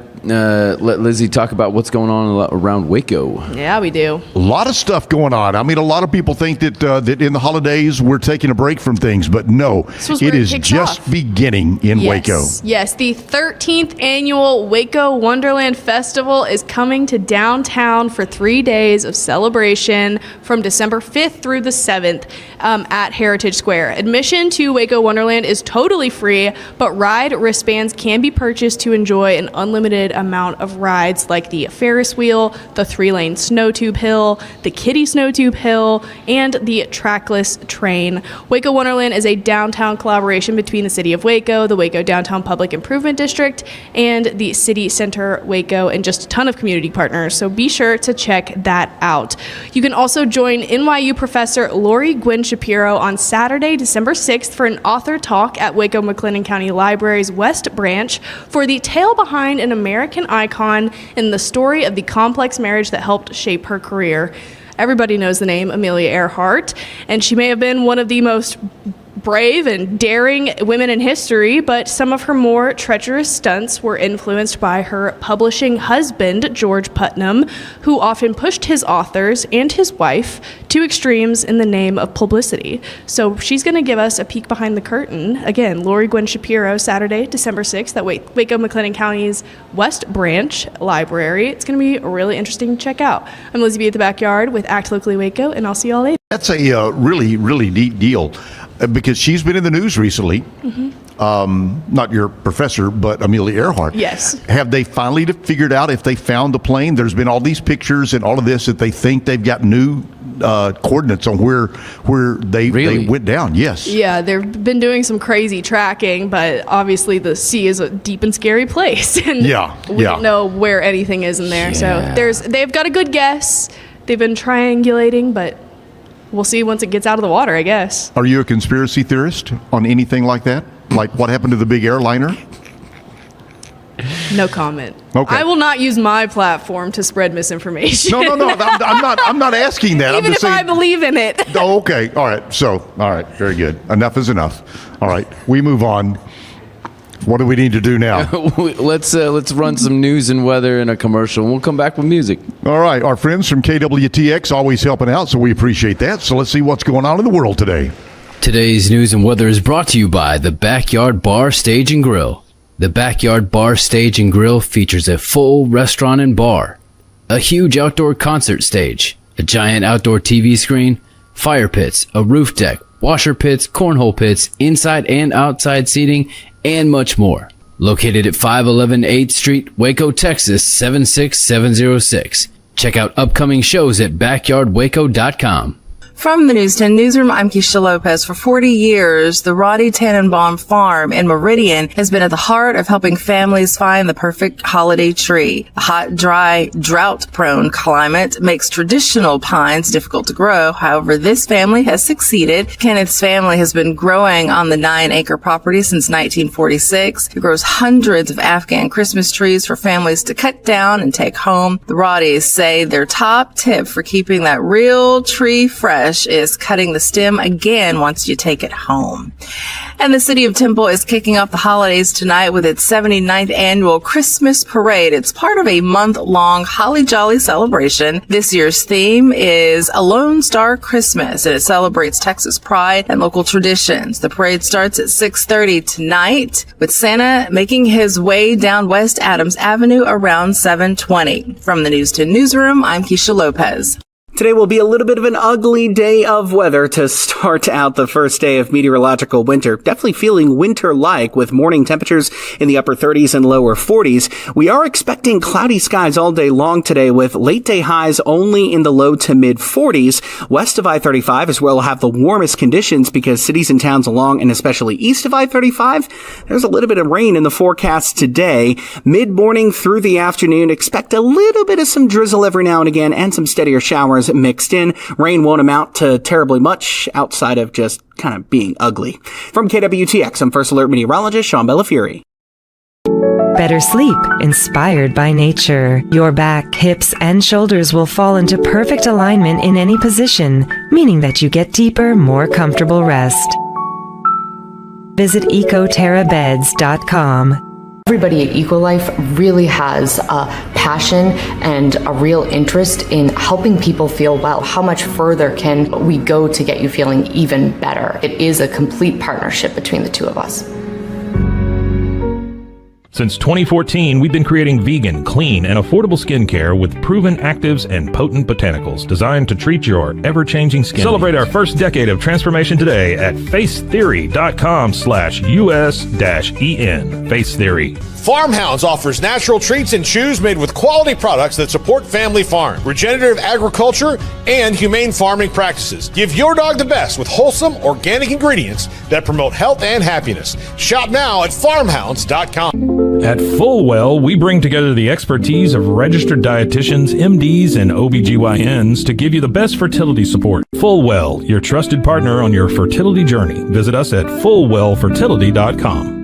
let Lizzie talk about what's going on around Waco. Yeah, we do. A lot of stuff going on. I mean, a lot of people think that that in the holidays we're taking a break from things, but no, was where it it is kicks just off. beginning in Waco. Yes, the 13th annual Waco Wonderland Festival is coming to downtown for 3 days of celebration from December 5th through the 7th at Heritage Square. Admission to Waco Wonderland is totally free, but ride wristbands can be purchased to enjoy an unlimited amount of rides like the Ferris wheel, the 3-lane snow tube hill, the kiddie snow tube hill, and the trackless train. Waco Wonderland is a downtown collaboration between the City of Waco, the Waco Downtown Public Improvement District, and the City Center Waco, and just a ton of community partners. So be sure to check that out. You can also join NYU professor Lori Gwynn Shapiro on Saturday, December 6th for an author talk at Waco McLennan County Library's West Branch for the tale behind an American icon and the story of the complex marriage that helped shape her career. Everybody knows the name Amelia Earhart, and she may have been one of the most brave and daring women in history, but some of her more treacherous stunts were influenced by her publishing husband, George Putnam, who often pushed his authors and his wife to extremes in the name of publicity. So she's going to give us a peek behind the curtain. Again, Lori Gwen Shapiro, Saturday, December 6th at Waco McLennan County's West Branch Library. It's going to be really interesting to check out. I'm Lizzie B at the Backyard with Act Locally Waco, and I'll see y'all later. That's a really, really neat deal because she's been in the news recently. Not your professor, but Amelia Earhart. Yes. Have they finally figured out if they found the plane? There's been all these pictures and all of this that they think they've got new coordinates on where they went down. Yes. Yeah, they've been doing some crazy tracking, but obviously the sea is a deep and scary place, and we don't know where anything is in there. Yeah. So they've got a good guess. They've been triangulating, but we'll see once it gets out of the water, I guess. Are you a conspiracy theorist on anything like that? Like what happened to the big airliner? No comment. Okay. I will not use my platform to spread misinformation. No. I'm not asking that. Even I'm just if I saying, believe in it. Oh, okay. All right. So, all right. Very good. Enough is enough. All right. We move on. What do we need to do now? Let's run some news and weather in a commercial, and we'll come back with music. All right. Our friends from KWTX always helping out, so we appreciate that. So let's see what's going on in the world today. Today's news and weather is brought to you by the Backyard Bar, Stage and Grill. The Backyard Bar, Stage and Grill features a full restaurant and bar, a huge outdoor concert stage, a giant outdoor TV screen, fire pits, a roof deck, washer pits, cornhole pits, inside and outside seating, and much more. Located at 511 8th Street, Waco, Texas, 76706. Check out upcoming shows at backyardwaco.com. From the News 10 Newsroom, I'm Keisha Lopez. For 40 years, the Roddy Tannenbaum Farm in Meridian has been at the heart of helping families find the perfect holiday tree. The hot, dry, drought-prone climate makes traditional pines difficult to grow. However, this family has succeeded. Kenneth's family has been growing on the 9-acre property since 1946. It grows hundreds of Afghan Christmas trees for families to cut down and take home. The Roddys say their top tip for keeping that real tree fresh is cutting the stem again once you take it home. And the city of Temple is kicking off the holidays tonight with its 79th annual Christmas parade. It's part of a month-long Holly Jolly celebration. This year's theme is a Lone Star Christmas, and it celebrates Texas pride and local traditions. The parade starts at 6:30 tonight, with Santa making his way down West Adams Avenue around 7:20. From the News 10 Newsroom, I'm Keisha Lopez. Today will be a little bit of an ugly day of weather to start out the first day of meteorological winter. Definitely feeling winter-like with morning temperatures in the upper 30s and lower 40s. We are expecting cloudy skies all day long today with late-day highs only in the low to mid 40s. West of I-35 is where we'll have the warmest conditions because cities and towns along and especially east of I-35, there's a little bit of rain in the forecast today. Mid-morning through the afternoon, expect a little bit of some drizzle every now and again and some steadier showers mixed in. Rain won't amount to terribly much outside of just kind of being ugly. From KWTX, I'm First Alert meteorologist Sean Bellafiore. Better sleep, inspired by nature. Your back, hips, and shoulders will fall into perfect alignment in any position, meaning that you get deeper, more comfortable rest. Visit ecoterrabeds.com. Everybody at EcoLife really has a passion and a real interest in helping people feel well. How much further can we go to get you feeling even better? It is a complete partnership between the two of us. Since 2014, we've been creating vegan, clean, and affordable skincare with proven actives and potent botanicals designed to treat your ever-changing skin. Celebrate our first decade of transformation today at facetheory.com/US-EN. Face Theory. Farmhounds offers natural treats and chews made with quality products that support family farm, regenerative agriculture, and humane farming practices. Give your dog the best with wholesome, organic ingredients that promote health and happiness. Shop now at farmhounds.com. At Fullwell, we bring together the expertise of registered dietitians, MDs, and OBGYNs to give you the best fertility support. Fullwell, your trusted partner on your fertility journey. Visit us at fullwellfertility.com.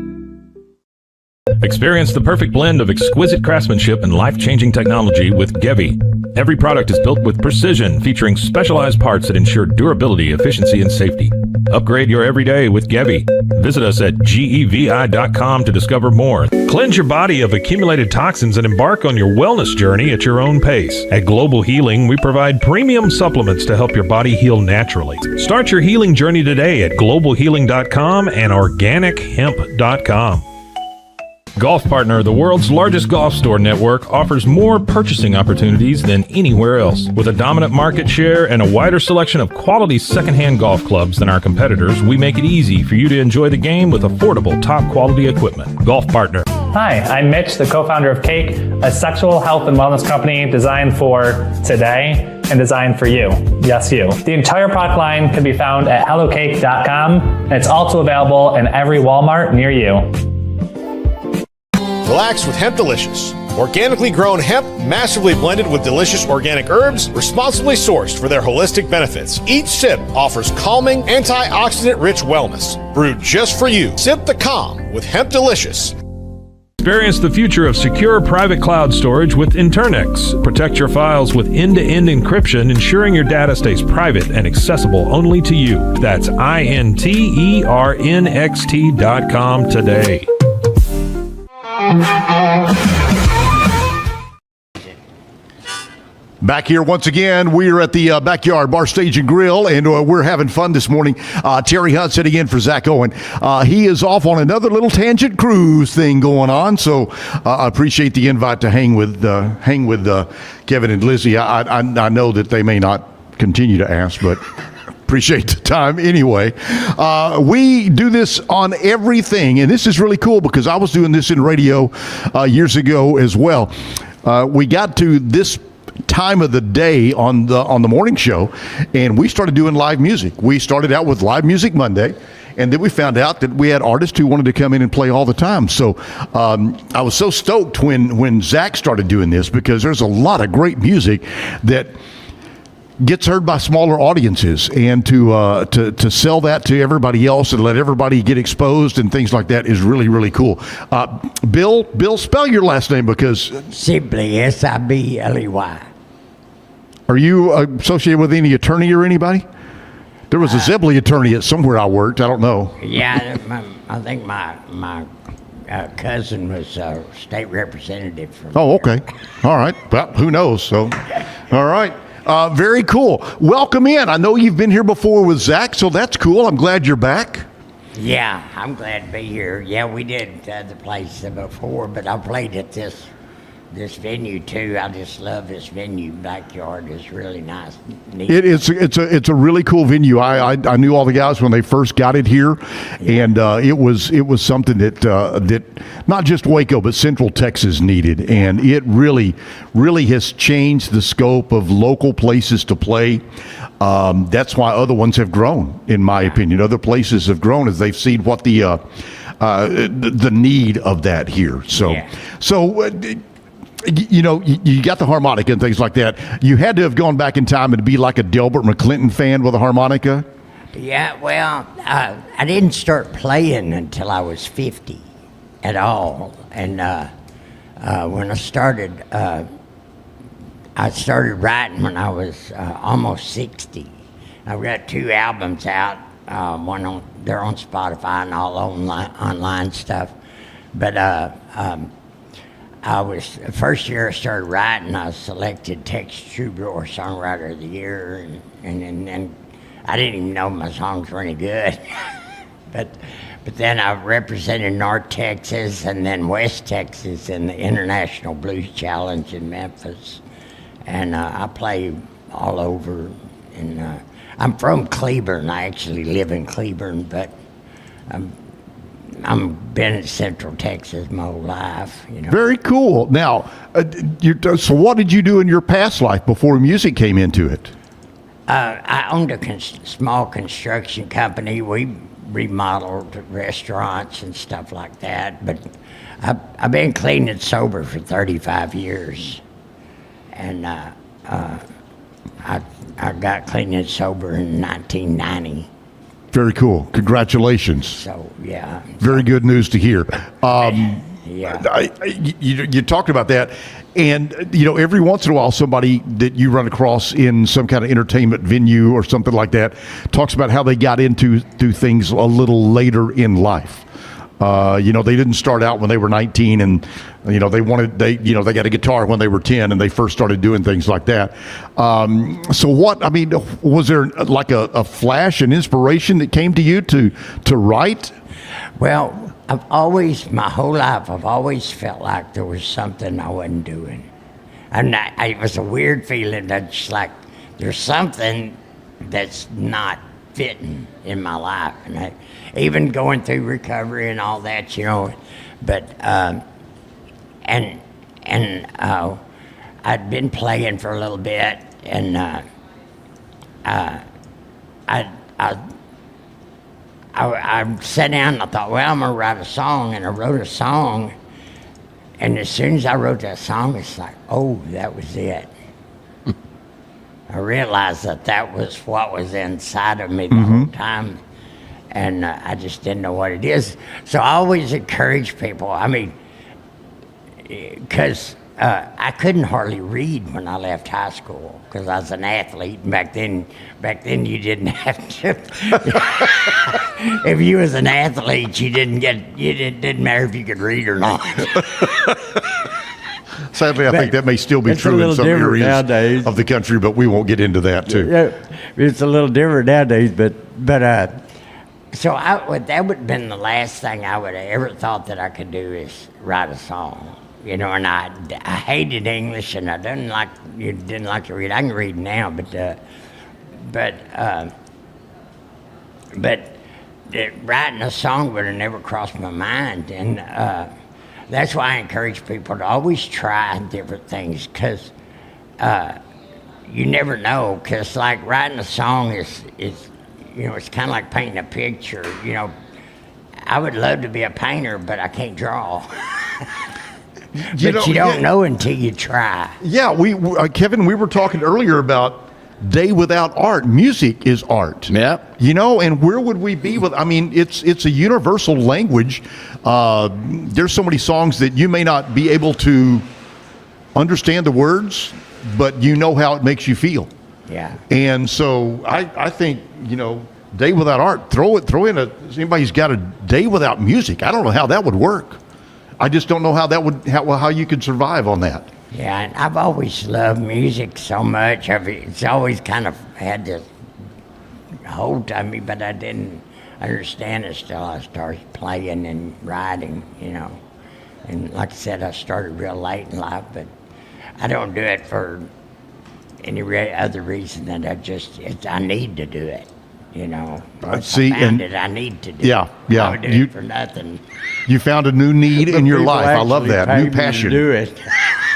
Experience the perfect blend of exquisite craftsmanship and life-changing technology with Gevi. Every product is built with precision, featuring specialized parts that ensure durability, efficiency, and safety. Upgrade your everyday with Gevi. Visit us at gevi.com to discover more. Cleanse your body of accumulated toxins and embark on your wellness journey at your own pace. At Global Healing, we provide premium supplements to help your body heal naturally. Start your healing journey today at globalhealing.com and organichemp.com. Golf Partner, the world's largest golf store network, offers more purchasing opportunities than anywhere else. With a dominant market share and a wider selection of quality secondhand golf clubs than our competitors, we make it easy for you to enjoy the game with affordable, top-quality equipment. Golf Partner. Hi, I'm Mitch, the co-founder of Cake, a sexual health and wellness company designed for today and designed for you. Yes, you. The entire product line can be found at hellocake.com, and it's also available in every Walmart near you. Relax with Hemp Delicious. Organically grown hemp, massively blended with delicious organic herbs, responsibly sourced for their holistic benefits. Each sip offers calming, antioxidant-rich wellness. Brewed just for you. Sip the calm with Hemp Delicious. Experience the future of secure private cloud storage with Internex. Protect your files with end-to-end encryption, ensuring your data stays private and accessible only to you. That's INTERNXT.com today. Back here once again, we're at the Backyard Bar Stage and Grill, and we're having fun this morning. Terry Hunt sitting in for Zach Owen. He is off on another little tangent cruise thing going on, so I appreciate the invite to hang with Kevin and Lizzie. I know that they may not continue to ask, but appreciate the time anyway. We do this on everything, and this is really cool because I was doing this in radio years ago as well. We got to this time of the day on the morning show, and we started doing live music. We started out with Live Music Monday, and then we found out that we had artists who wanted to come in and play all the time. So I was so stoked when Zach started doing this, because there's a lot of great music that gets heard by smaller audiences, and to sell that to everybody else and let everybody get exposed and things like that is really, really cool. Bill, spell your last name, because Sibley, Sibley. Are you associated with any attorney or anybody? There was a Sibley attorney at somewhere I worked. I don't know. Yeah, I think my cousin was a state representative from Oh, okay. All right. Well, who knows? So, all right. Very cool. Welcome in. I know you've been here before with Zach, so that's cool. I'm glad you're back. Yeah, I'm glad to be here. Yeah, we did the place before, but I played at this venue too. I just love this venue. Backyard is really nice. Neat. It's a really cool venue. I knew all the guys when they first got it here, and it was something that not just Waco but Central Texas needed, and it really has changed the scope of local places to play. That's why other ones have grown, in my opinion. Other places have grown as they've seen what the need of that here. So. You know, you got the harmonica and things like that. You had to have gone back in time and be like a Delbert McClinton fan with a harmonica. Yeah, well, I didn't start playing until I was 50 at all. And when I started writing when I was almost 60. I've got 2 albums out. One they're on Spotify and all online stuff. But I was, the first year I started writing, I was selected Texas Troubadour Songwriter of the Year, and I didn't even know my songs were any good. but then I represented North Texas and then West Texas in the International Blues Challenge in Memphis, and I play all over. And I'm from Cleburne. I actually live in Cleburne, but I'm been in Central Texas my whole life. You know. Very cool. Now, so what did you do in your past life before music came into it? I owned a small construction company. We remodeled restaurants and stuff like that. But I've been clean and sober for 35 years, and I got clean and sober in 1990. Very cool. Congratulations. So, yeah. Very good news to hear. Yeah. You talked about that, and every once in a while, somebody that you run across in some kind of entertainment venue or something like that talks about how they got into things a little later in life. They didn't start out when they were 19, and they got a guitar when they were 10, and they first started doing things like that. Was there like a flash, an inspiration that came to you to write? Well, my whole life, I've always felt like there was something I wasn't doing. It was a weird feeling that just like there's something that's not fitting in my life, and even going through recovery and all that, but I'd been playing for a little bit, and I sat down and I thought, well, I'm gonna write a song, and I wrote a song, and as soon as I wrote that song, it's like, oh, that was it. I realized that was what was inside of me the whole time, and I just didn't know what it is. So I always encourage people. I mean, because I couldn't hardly read when I left high school because I was an athlete. Back then you didn't have to. If you was an athlete, it didn't matter if you could read or not. Sadly, I think that may still be true in some areas nowadays of the country, but we won't get into that too. Yeah, it's a little different nowadays, but so that would have been the last thing I would have ever thought that I could do is write a song, and I hated English, and I didn't like to read. I can read now, but writing a song would have never crossed my mind, and that's why I encourage people to always try different things, because you never know. Because like writing a song is it's kind of like painting a picture. I would love to be a painter, but I can't draw. You don't know until you try. Yeah, Kevin, we were talking earlier about day without art. Music is art. Yeah. And where would we be with? I mean, it's a universal language. There's so many songs that you may not be able to understand the words, but you know how it makes you feel. Yeah. And so I think day without art. Throw in anybody's got a day without music. I don't know how that would work. I just don't know how you could survive on that. Yeah, and I've always loved music so much. It's always kind of had this hold on me, but I didn't understand it till I started playing and writing, And like I said, I started real late in life, but I don't do it for any other reason than I need to do it. Once I found it, I need to do it. Yeah. I would do it for nothing. You found a new need in your life. I love that. New passion. Do it.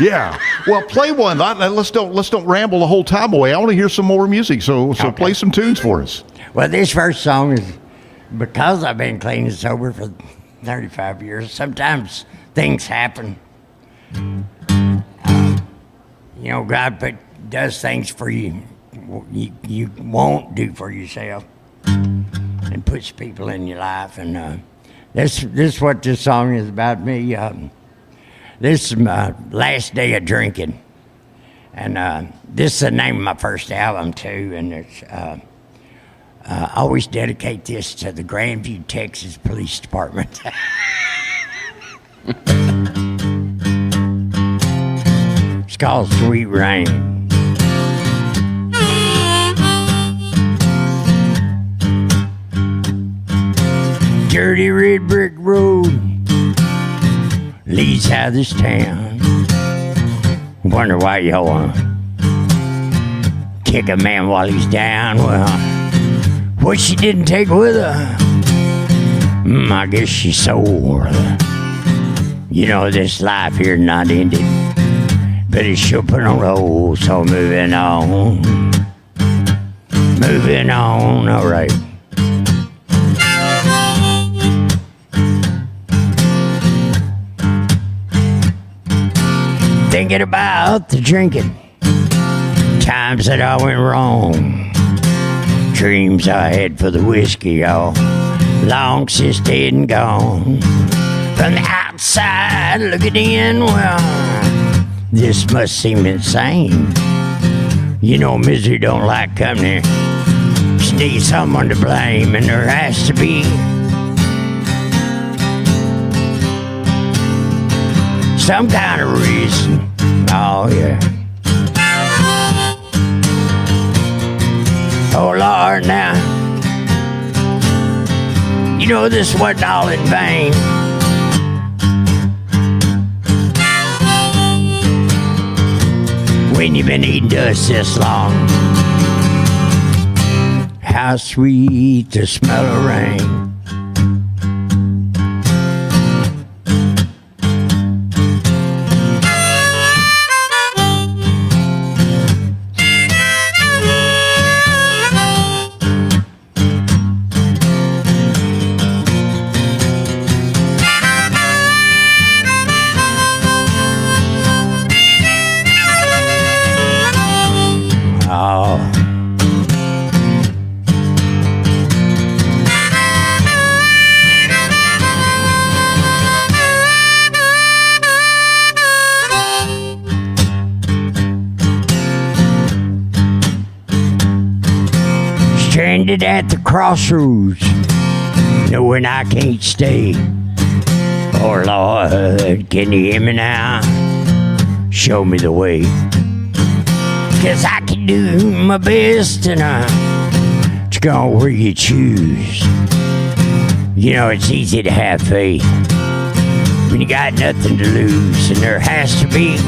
Yeah. Well, play one. Let's don't ramble the whole time away. I want to hear some more music. So okay. Play some tunes for us. Well, this first song is because I've been clean and sober for 35 years. Sometimes things happen. God does things for you won't do for yourself, and puts people in your life. And this is what this song is about me. This is my last day of drinking, and this is the name of my first album too. And it's I always dedicate this to the Grandview, Texas Police Department. It's called Sweet Rain. Dirty red brick road leads out of this town. Wonder why y'all wanna kick a man while he's down. Well, what she didn't take with her, I guess she's sore. This life here not ended, but it sure put on hold. So moving on, all right. Thinking about the drinking, times that I went wrong, dreams I had for the whiskey, y'all, long since dead and gone. From the outside looking in. Well, this must seem insane. You know, misery don't like company. She needs someone to blame, and there has to be some kind of reason. Oh, yeah. Oh, Lord, now, you know this wasn't all in vain. When you've been eating dust this long, how sweet the smell of rain. Stranded at the crossroads, knowing I can't stay. Oh Lord, can you hear me now? Show me the way. 'Cause I can do my best and to go where you choose. You know, it's easy to have faith when you got nothing to lose, and there has to be.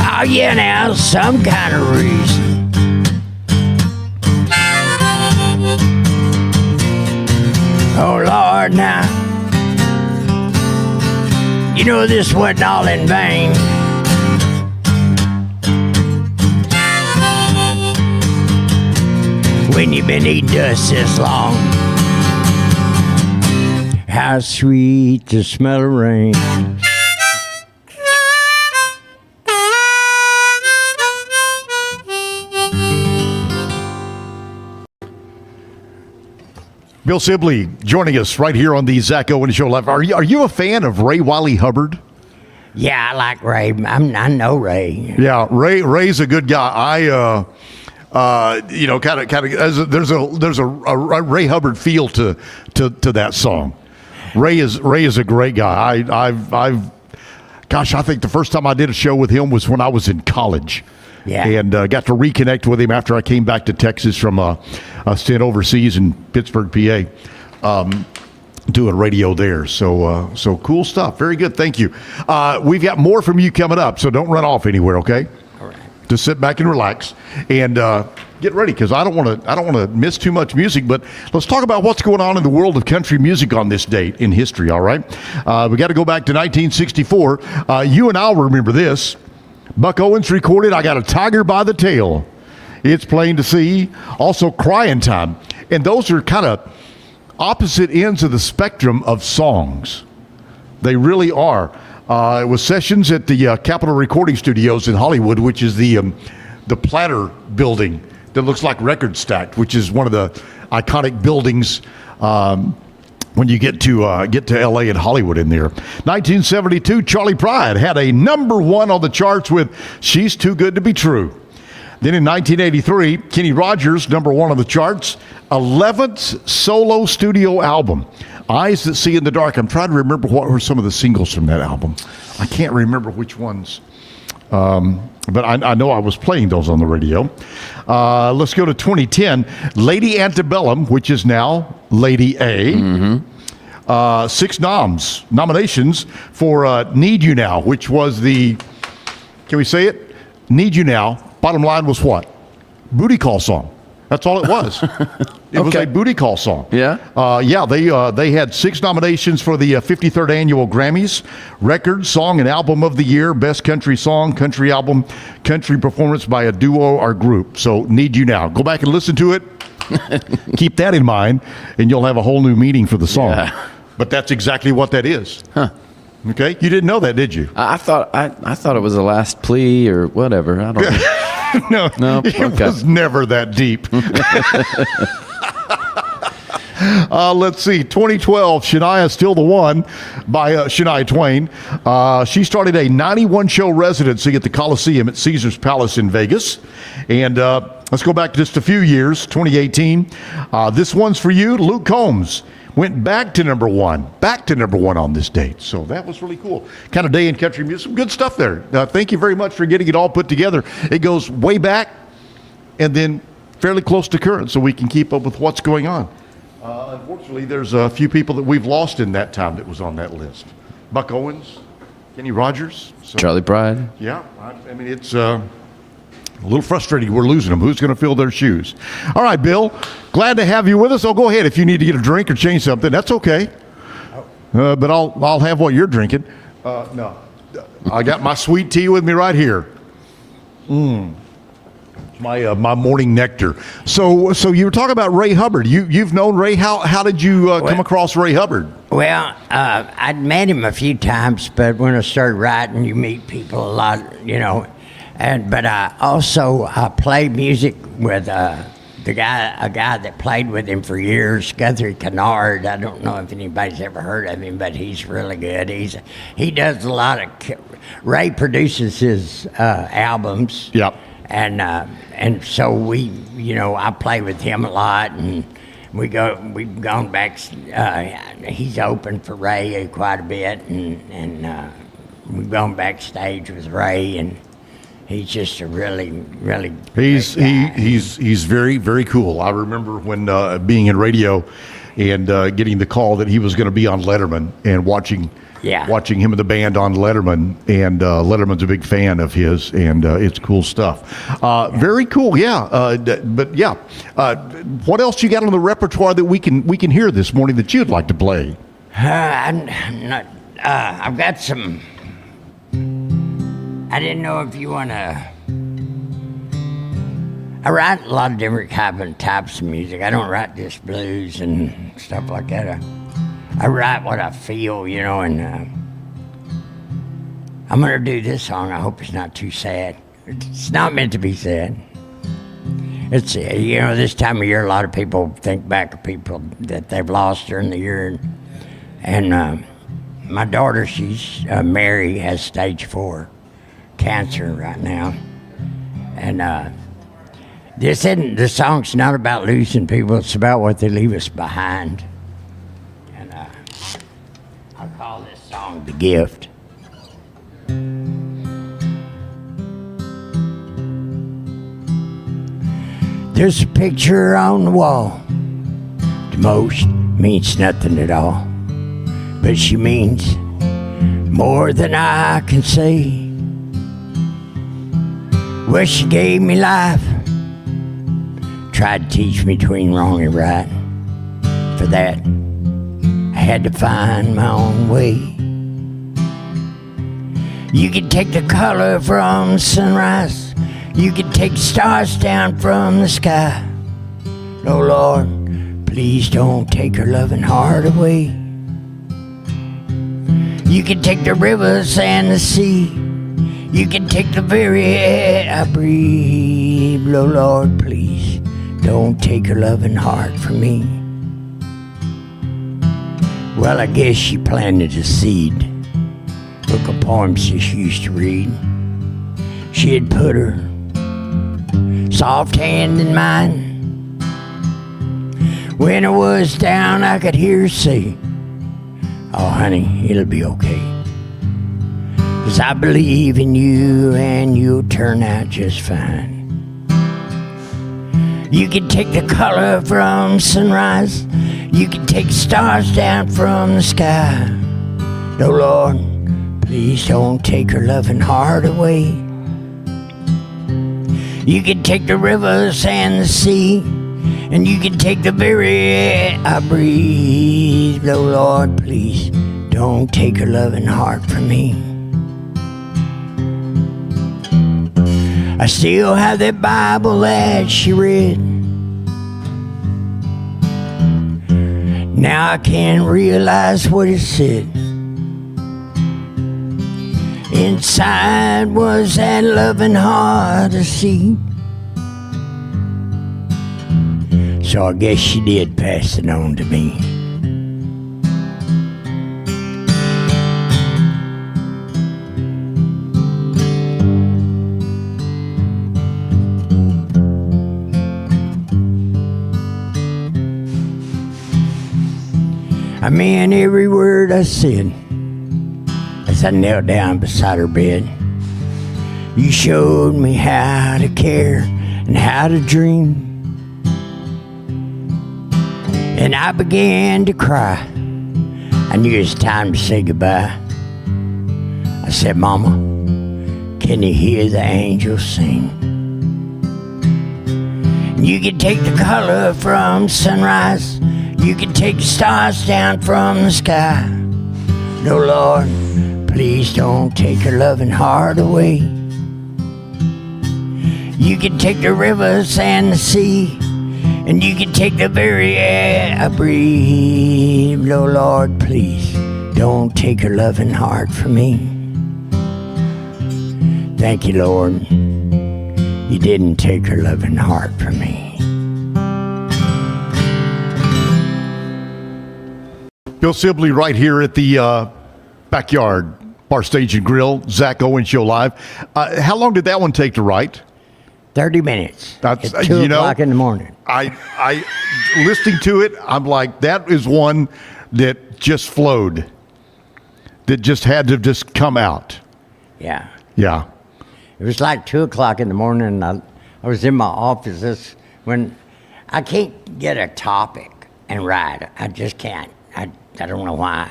Oh yeah, now some kind of reason. Oh Lord, now, you know this wasn't all in vain. When you've been eating dust this long, how sweet the smell of rain. Bill Sibley joining us right here on the Zach Owen Show Live. Are you a fan of Ray Wiley Hubbard? Yeah, I like Ray. I know Ray. Yeah, Ray's a good guy. There's a Ray Hubbard feel to that song. Ray is a great guy. I think the first time I did a show with him was when I was in college. Yeah. And got to reconnect with him after I came back to Texas from a stint overseas in Pittsburgh, PA, doing radio there. So cool stuff. Very good. Thank you. We've got more from you coming up, so don't run off anywhere, okay? All right. Just sit back and relax and get ready, because I don't want to miss too much music. But let's talk about what's going on in the world of country music on this date in history. All right, we got to go back to 1964. You and I'll remember this. Buck Owens recorded "I Got a Tiger by the Tail." It's plain to see. Also, "Crying Time," and those are kind of opposite ends of the spectrum of songs. They really are. It was sessions at the Capitol Recording Studios in Hollywood, which is the Platter building that looks like Record Stacked, which is one of the iconic buildings when you get to L.A. and Hollywood in there. 1972, Charlie Pride had a #1 on the charts with "She's Too Good to Be True." Then in 1983, Kenny Rogers, #1 on the charts, 11th solo studio album, "Eyes That See in the Dark." I'm trying to remember what were some of the singles from that album. I can't remember which ones. But I know I was playing those on the radio. Let's go to 2010. Lady Antebellum, which is now Lady A. Mm-hmm. 6 nominations for "Need You Now," which was can we say it? "Need You Now." Bottom line was what? Booty call song. That's all it was. It was a booty call song. Yeah? They had 6 nominations for the 53rd Annual Grammys: Record, Song, and Album of the Year, Best Country Song, Country Album, Country Performance by a Duo or Group. So, "Need You Now." Go back and listen to it. Keep that in mind, and you'll have a whole new meaning for the song. Yeah. But that's exactly what that is. Huh. Okay? You didn't know that, did you? I thought it was a last plea or whatever. I don't know. No, it was never that deep. Let's see. 2012, Shania Still the One by Shania Twain. She started a 91-show residency at the Coliseum at Caesar's Palace in Vegas. And let's go back just a few years, 2018. This one's for you. Luke Combs went back to number one on this date. So that was really cool. Kind of day in country music. Some good stuff there. Thank you very much for getting it all put together. It goes way back and then fairly close to current so we can keep up with what's going on. Unfortunately, there's a few people that we've lost in that time that was on that list. Buck Owens, Kenny Rogers. So, Charlie Pride. Yeah, I mean, it's a little frustrating. We're losing them. Who's going to fill their shoes? All right, Bill, glad to have you with us. Go ahead. If you need to get a drink or change something, that's okay. But I'll have what you're drinking. No, I got my sweet tea with me right here. My morning nectar. So you were talking about Ray Hubbard. You've known Ray. How did you come across Ray Hubbard? Well, I'd met him a few times, but when I started writing, you meet people a lot, But I also played music with a guy that played with him for years, Guthrie Kennard. I don't know if anybody's ever heard of him, but he's really good. He does a lot of. Ray produces his albums. Yep. And so I play with him a lot, and we've gone back. He's opened for Ray quite a bit, and we've gone backstage with Ray, and he's just a really, really. He's very, very cool. I remember when being in radio and getting the call that he was going to be on Letterman and watching him and the band on Letterman, and Letterman's a big fan of his, and it's cool stuff. Very cool, yeah. What else you got on the repertoire that we can hear this morning that you'd like to play? I've got some. I didn't know if you want to. I write a lot of different types of music. I don't write just blues and stuff like that. I write what I feel, and I'm going to do this song. I hope it's not too sad. It's not meant to be sad. It's, this time of year, a lot of people think back of people that they've lost during the year. And my daughter, she's Mary, has stage 4 cancer right now. And the song's not about losing people. It's about what they leave us behind. I'll call this song The Gift. There's a picture on the wall. To most means nothing at all. But she means more than I can say. Well, she gave me life. Tried to teach me between wrong and right. For that, I had to find my own way. You can take the color from the sunrise. You can take the stars down from the sky. Oh Lord, please don't take her loving heart away. You can take the rivers and the sea. You can take the very air I breathe. Oh Lord, please don't take her loving heart from me. Well, I guess she planted a seed. Book of poems she used to read. She had put her soft hand in mine. When I was down, I could hear her say, "Oh, honey, it'll be okay. 'Cause I believe in you and you'll turn out just fine." You can take the color from sunrise. You can take stars down from the sky. Oh Lord, please don't take her loving heart away. You can take the rivers and the sea, and you can take the very air I breathe. Oh Lord, please don't take her loving heart from me. I still have that Bible that she read. Now I can realize what it said. Inside was that loving heart of seed. So I guess she did pass it on to me. I meant every word I said as I knelt down beside her bed. You showed me how to care and how to dream. And I began to cry. I knew it was time to say goodbye. I said, Mama, can you hear the angels sing? You can take the color from sunrise. You can take the stars down from the sky. No, Lord, please don't take her loving heart away. You can take the rivers and the sea, and you can take the very air I breathe. No, Lord, please don't take her loving heart from me. Thank you, Lord. You didn't take her loving heart from me. Bill Sibley right here at the Backyard Bar Stage and Grill, Zach Owens Show Live. How long did that one take to write? 30 minutes. That's at 2 o'clock in the morning. I listening to it, I'm like, that is one that just flowed. That just had to just come out. Yeah. Yeah. It was like 2 o'clock in the morning, and I was in my office when I can't get a topic and write. I just can't. I don't know why.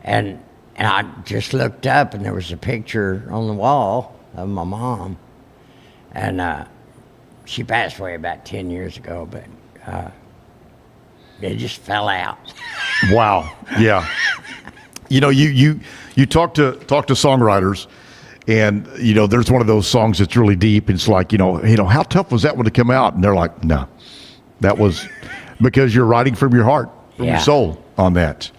And I just looked up, and there was a picture on the wall of my mom. And she passed away about 10 years ago, but it just fell out. Wow. Yeah. You know, you talk to songwriters, and you know, there's one of those songs that's really deep. It's like, you know, how tough was that one to come out? And they're like, no, that was because you're writing from your heart, from your soul on that.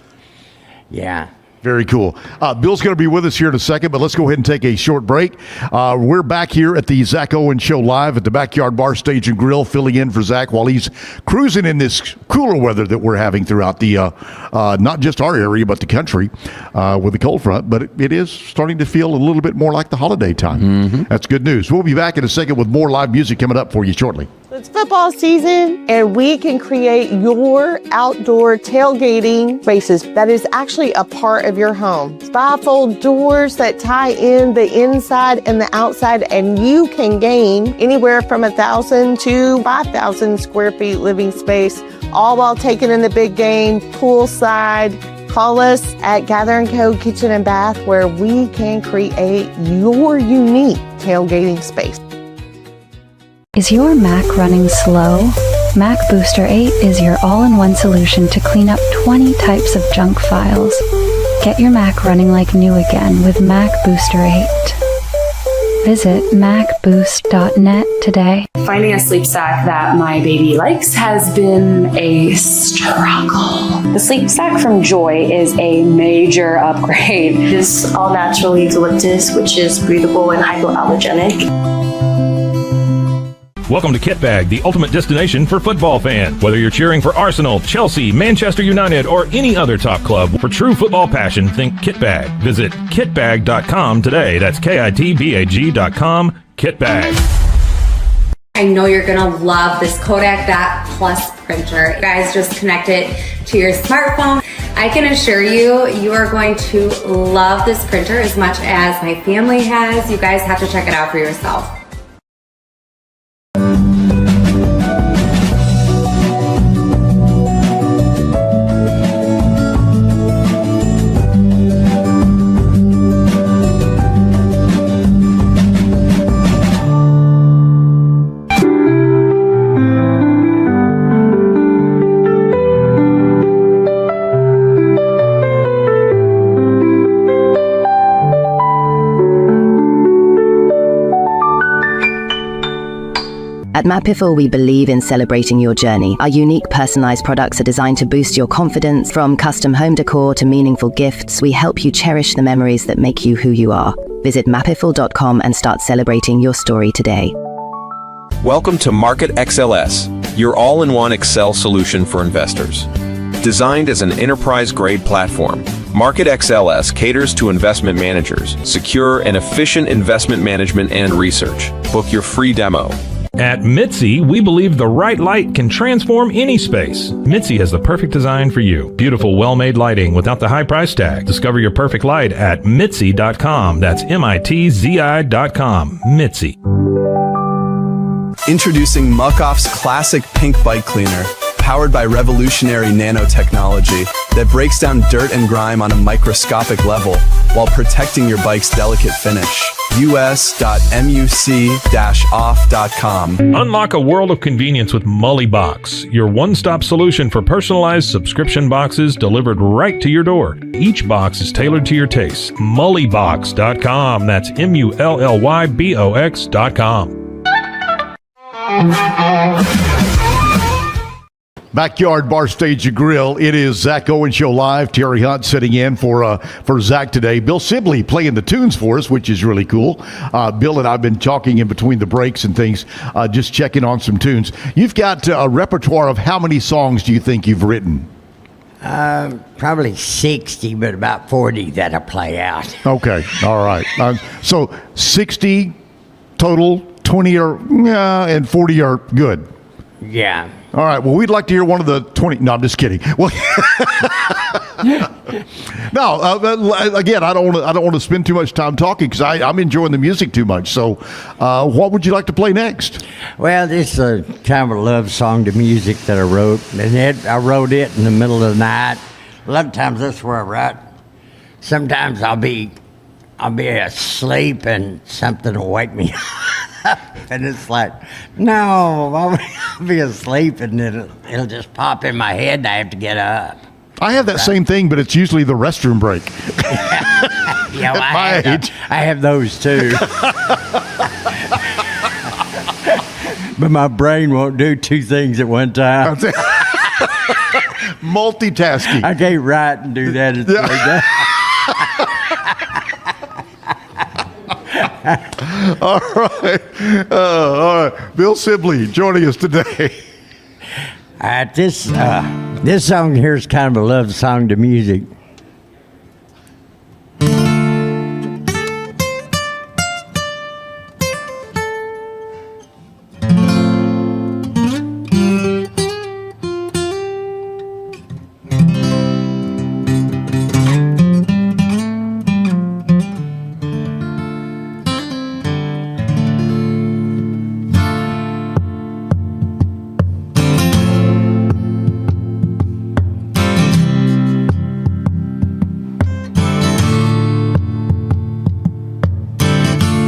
Yeah. Very cool. Bill's going to be with us here in a second, but let's go ahead and take a short break. We're back here at the Zach Owens Show Live at the Backyard Bar Stage and Grill, filling in for Zach while he's cruising in this cooler weather that we're having throughout the, not just our area, but the country with the cold front. But it is starting to feel a little bit more like the holiday time. Mm-hmm. That's good news. We'll be back in a second with more live music coming up for you shortly. It's football season, and we can create your outdoor tailgating spaces that is actually a part of your home. Bifold doors that tie in the inside and the outside, and you can gain anywhere from 1,000 to 5,000 square feet living space, all while taking in the big game, poolside. Call us at Gather & Co. Kitchen and Bath, where we can create your unique tailgating space. Is your Mac running slow? Mac Booster 8 is your all-in-one solution to clean up 20 types of junk files. Get your Mac running like new again with Mac Booster 8. Visit macboost.net today. Finding a sleep sack that my baby likes has been a struggle. The sleep sack from Joy is a major upgrade. It is all natural eucalyptus, which is breathable and hypoallergenic. Welcome to Kit Bag, the ultimate destination for football fans. Whether you're cheering for Arsenal, Chelsea, Manchester United, or any other top club, for true football passion, think Kit Bag. Visit kitbag.com today. That's KITBAG.com, Kit Bag. I know you're gonna love this Kodak Dot Plus printer. You guys just connect it to your smartphone. I can assure you, you are going to love this printer as much as my family has. You guys have to check it out for yourself. At Mapiful, we believe in celebrating your journey. Our unique personalized products are designed to boost your confidence. From custom home decor to meaningful gifts, we help you cherish the memories that make you who you are. Visit mapiful.com and start celebrating your story today. Welcome to Market XLS, your all-in-one Excel solution for investors. Designed as an enterprise-grade platform, Market XLS caters to investment managers, secure and efficient investment management and research. Book your free demo. At Mitzi, we believe the right light can transform any space. Mitzi has the perfect design for you. Beautiful, well-made lighting without the high price tag. Discover your perfect light at Mitzi.com. That's MITZI.com. Mitzi. Introducing Muck-Off's classic pink bike cleaner, powered by revolutionary nanotechnology that breaks down dirt and grime on a microscopic level while protecting your bike's delicate finish. us.muc-off.com. Unlock a world of convenience with Mully Box, your one-stop solution for personalized subscription boxes delivered right to your door. Each box is tailored to your taste. Mullybox.com. That's MULLYBOX.com. Backyard Bar Stage and Grill. It is Zach Owen Show Live. Terry Hunt sitting in for Zach today. Bill Sibley playing the tunes for us, which is really cool. Bill and I have been talking in between the breaks and things, just checking on some tunes. You've got a repertoire of how many songs do you think you've written? Probably 60, but about 40 that I play out. Okay, all right. So 60 total, 20 are and 40 are good. Yeah. All right. Well, we'd like to hear one of the 20. No, I'm just kidding. Well, no. Again, I don't want to spend too much time talking because I'm enjoying the music too much. So, what would you like to play next? Well, this is kind of a love song to music that I wrote, and I wrote it in the middle of the night. A lot of times that's where I write. Sometimes I'll be asleep and something will wake me up. And it's like, no, I'll be asleep and it'll just pop in my head and I have to get up. I have that same thing, but it's usually the restroom break. Yeah, well, I have those too. But my brain won't do two things at one time. Multitasking. I can't write and do that at the same time. All right. Bill Sibley joining us today. This song here is kind of a love song to music.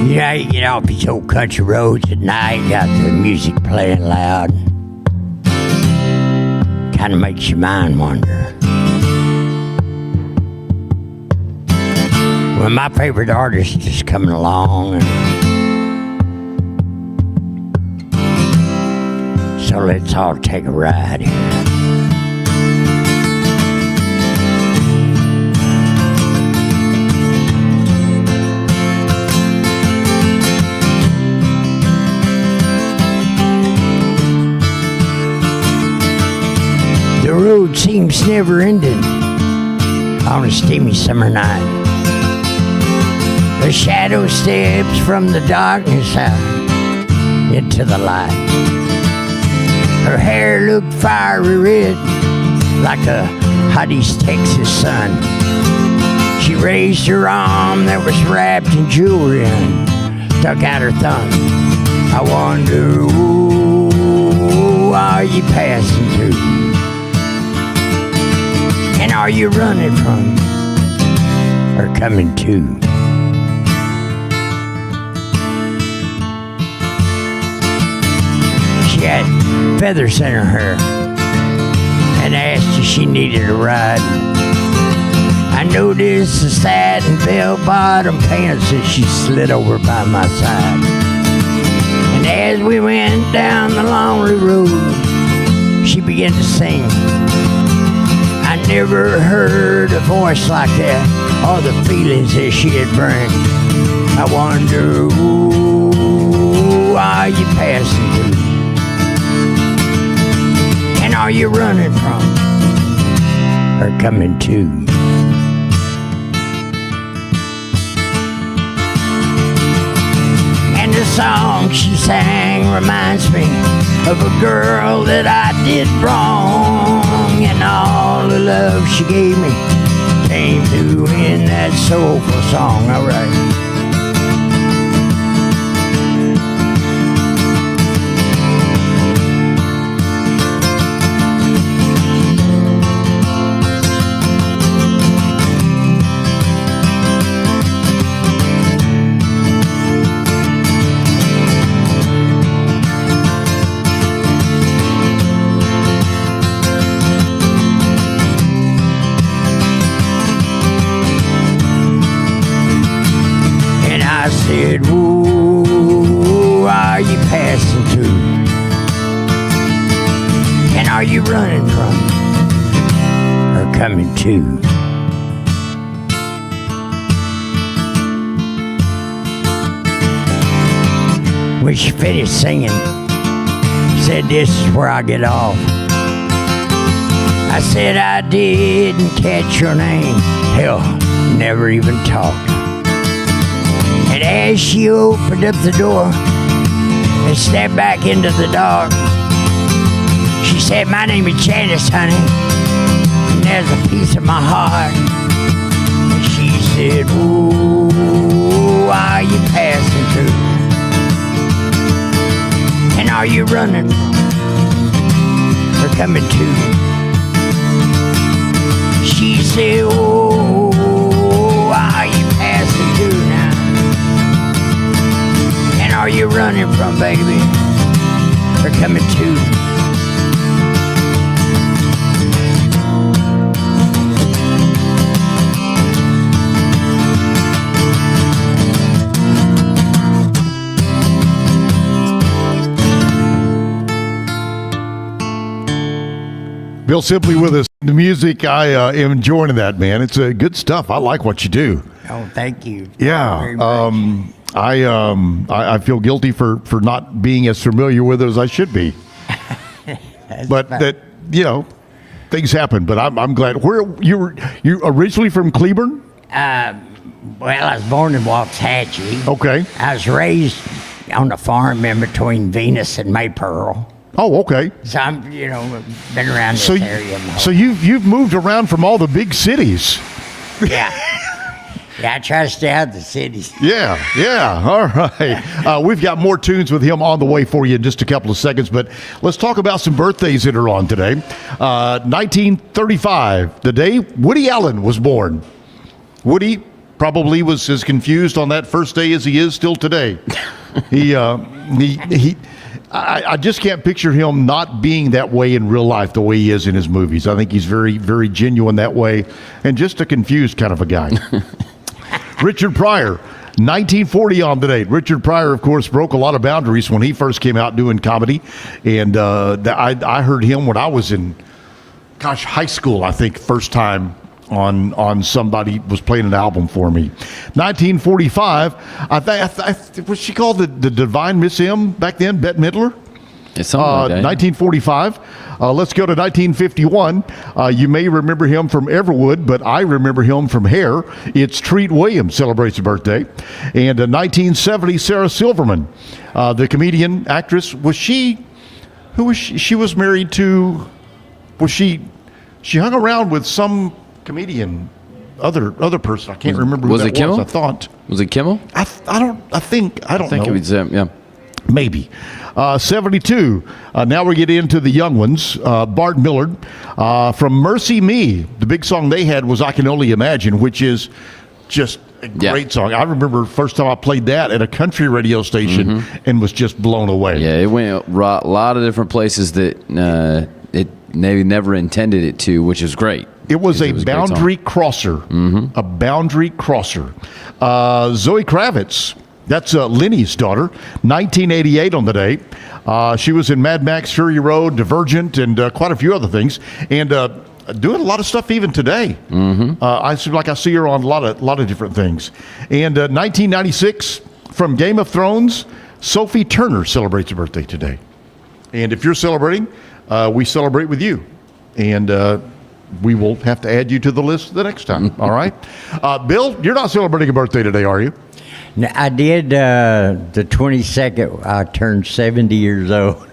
Yeah, you get off these old country roads at night, got the music playing loud. Kind of makes your mind wander. Well, my favorite artist is coming along, so let's all take a ride here. The road seems never ending on a steamy summer night. The shadow steps from the darkness out into the light. Her hair looked fiery red like a hot East Texas sun. She raised her arm that was wrapped in jewelry and stuck out her thumb. I wonder, who are you passing through? And are you running from or coming to? She had feathers in her hair and asked if she needed a ride. I noticed the satin bell-bottom pants as she slid over by my side. And as we went down the lonely road, she began to sing. I never heard a voice like that, or the feelings that she'd bring. I wonder, who are you passing through? are you running from or coming to? And the song she sang reminds me of a girl that I did wrong, and all the love she gave me came through in that soulful song. All right. I said, who are you passing to? And are you running from or coming to? When she finished singing, she said, this is where I get off. I said, I didn't catch your name. Hell, never even talked. And as she opened up the door and stepped back into the dark, she said, my name is Janice, honey, and there's a piece of my heart. And she said, who are you passing through? And are you running from or coming to? She said, oh, are you passing through now? Are you running from, baby, or coming to? Bill Sibley with us. The music, I am enjoying that, man. It's good stuff. I like what you do. Oh, thank you. Yeah. Very much. I feel guilty for not being as familiar with it as I should be. But that, things happen. But I'm glad. Where you originally from Cleburne? Well, I was born in Waxahachie. Okay. I was raised on a farm in between Venus and Maypearl. Oh, okay. So I'm, been around this area. So you've moved around from all the big cities. Yeah. Yeah, I try to stay out of the cities. Yeah. All right. We've got more tunes with him on the way for you in just a couple of seconds, but let's talk about some birthdays that are on today. 1935, the day Woody Allen was born. Woody probably was as confused on that first day as he is still today. I just can't picture him not being that way in real life the way he is in his movies. I think he's very, very genuine that way and just a confused kind of a guy. Richard Pryor, 1940 on the date. Richard Pryor, of course, broke a lot of boundaries when he first came out doing comedy. And I heard him when I was in, high school, I think, first time on somebody was playing an album for me. 1945, was she called the Divine Miss M back then, Bette Midler? It's something like that. 1945. Let's go to 1951. You may remember him from Everwood, but I remember him from Hair. It's Treat Williams celebrates a birthday. And 1970, Sarah Silverman, the comedian, actress. Who was she? She was married to, she hung around with some comedian, other person. I can't remember who that was. I thought. Was it Kimmel? I don't know. It was yeah. Maybe. 72. Now we get into the young ones. Bart Millard from Mercy Me. The big song they had was I Can Only Imagine, which is just a great song. I remember first time I played that at a country radio station and was just blown away. Yeah, it went a lot of different places that it maybe never intended it to, which is great. It was a boundary crosser. A boundary crosser. Zoe Kravitz. That's Lenny's daughter, 1988 on the day. She was in Mad Max, Fury Road, Divergent, and quite a few other things. And doing a lot of stuff even today. I seem like I see her on a lot of different things. And 1996, from Game of Thrones, Sophie Turner celebrates a birthday today. And if you're celebrating, we celebrate with you. And we will have to add you to the list the next time. All right? Bill, you're not celebrating a birthday today, are you? No, I did the 22nd. I turned 70 years old.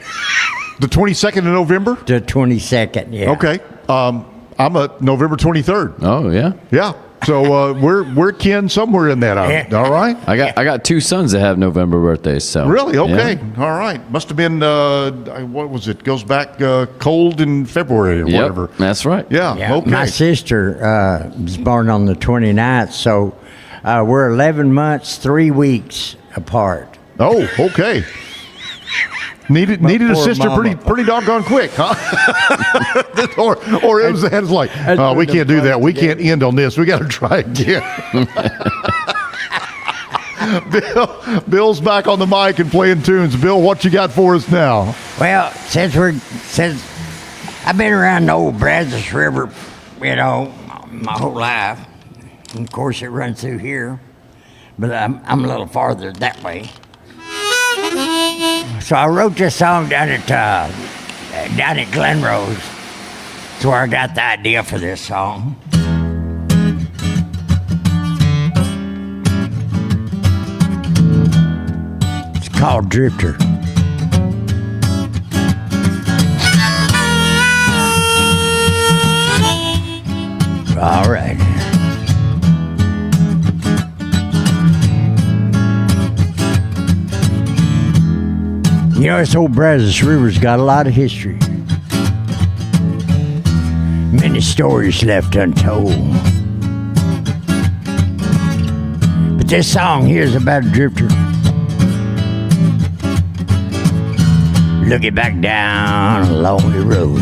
The 22nd of November? The 22nd, yeah. Okay. I'm a November 23rd. Oh, yeah? Yeah. So we're kin somewhere in that. All right. I got two sons that have November birthdays. So really, okay, yeah. All right. Must have been what was it? Goes back cold in February or whatever. That's right. Yeah. Okay. My sister was born on the 29th, so we're 11 months, 3 weeks apart. Oh, okay. Needed a sister pretty doggone quick, huh? or it was like, oh, we can't do that. We can't end on this. We got to try again. Bill's back on the mic and playing tunes. Bill, what you got for us now? Well, since I've been around the old Brazos River, my whole life. And of course, it runs through here, but I'm a little farther that way. So I wrote this song down at Glen Rose. That's where I got the idea for this song. It's called Drifter. All right. You know, this old Brazos River's got a lot of history. Many stories left untold. But this song here is about a drifter. Looking back down a lonely road.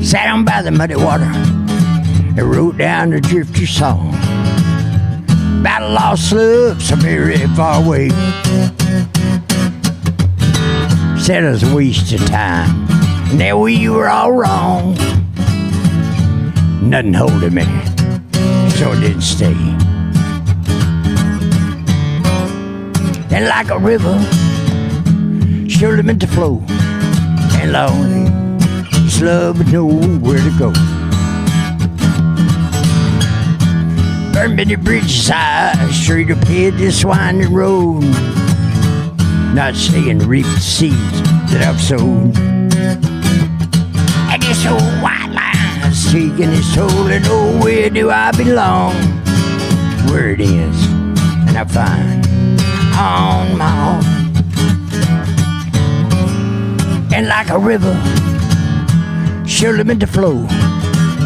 Sat down by the muddy water and wrote down a drifter song about a lost love so very far away. Said it was a waste of time, and that we were all wrong. Nothing holding me, so I didn't stay. And like a river, surely meant to flow, and lonely. This love but nowhere to go. Burn many bridges high, straight up ahead this winding road. Not staying to reap the seeds that I've sown. And this old white line's taking its toll, and oh, where do I belong? Where it is, and I find on my own. And like a river, surely meant to flow,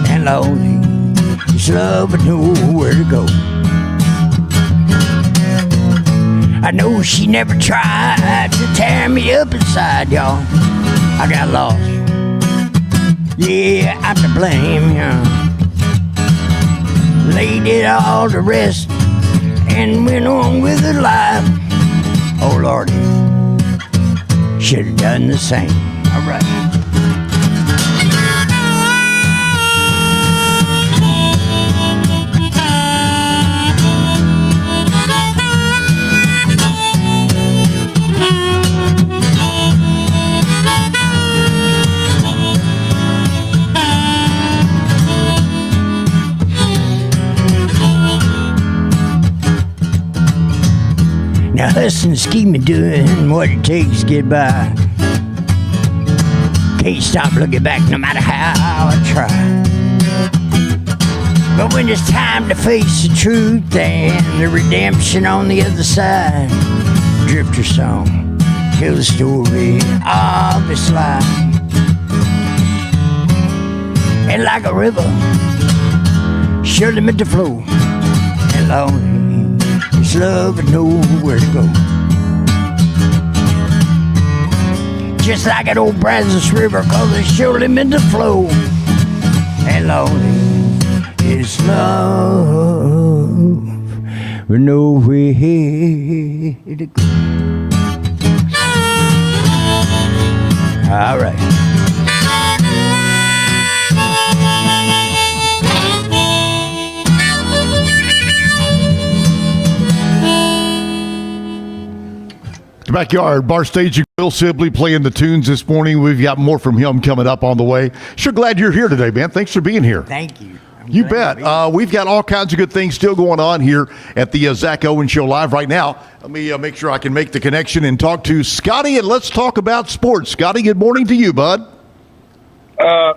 and lonely, this love but nowhere to go. I know she never tried to tear me up inside, y'all. I got lost. Yeah, I'm to blame, yeah. Laid it all to rest and went on with her life. Oh, Lordy, should have done the same. All right. Now hustling, scheming, doing what it takes to get by. Can't stop looking back no matter how I try. But when it's time to face the truth and the redemption on the other side, Drifter song tells the story of this life. And like a river, surely meant to flow, and lonely, it's love but nowhere to go. Just like an old Brazos River, cause it's surely meant to flow, and lonely, it's love but nowhere to go. All right. The Backyard Bar Stage, Bill Sibley playing the tunes this morning. We've got more from him coming up on the way. Sure glad you're here today, man. Thanks for being here. Thank you. You bet. We've got all kinds of good things still going on here at the Zach Owen Show Live right now. Let me make sure I can make the connection and talk to Scotty, and let's talk about sports. Scotty, good morning to you, bud.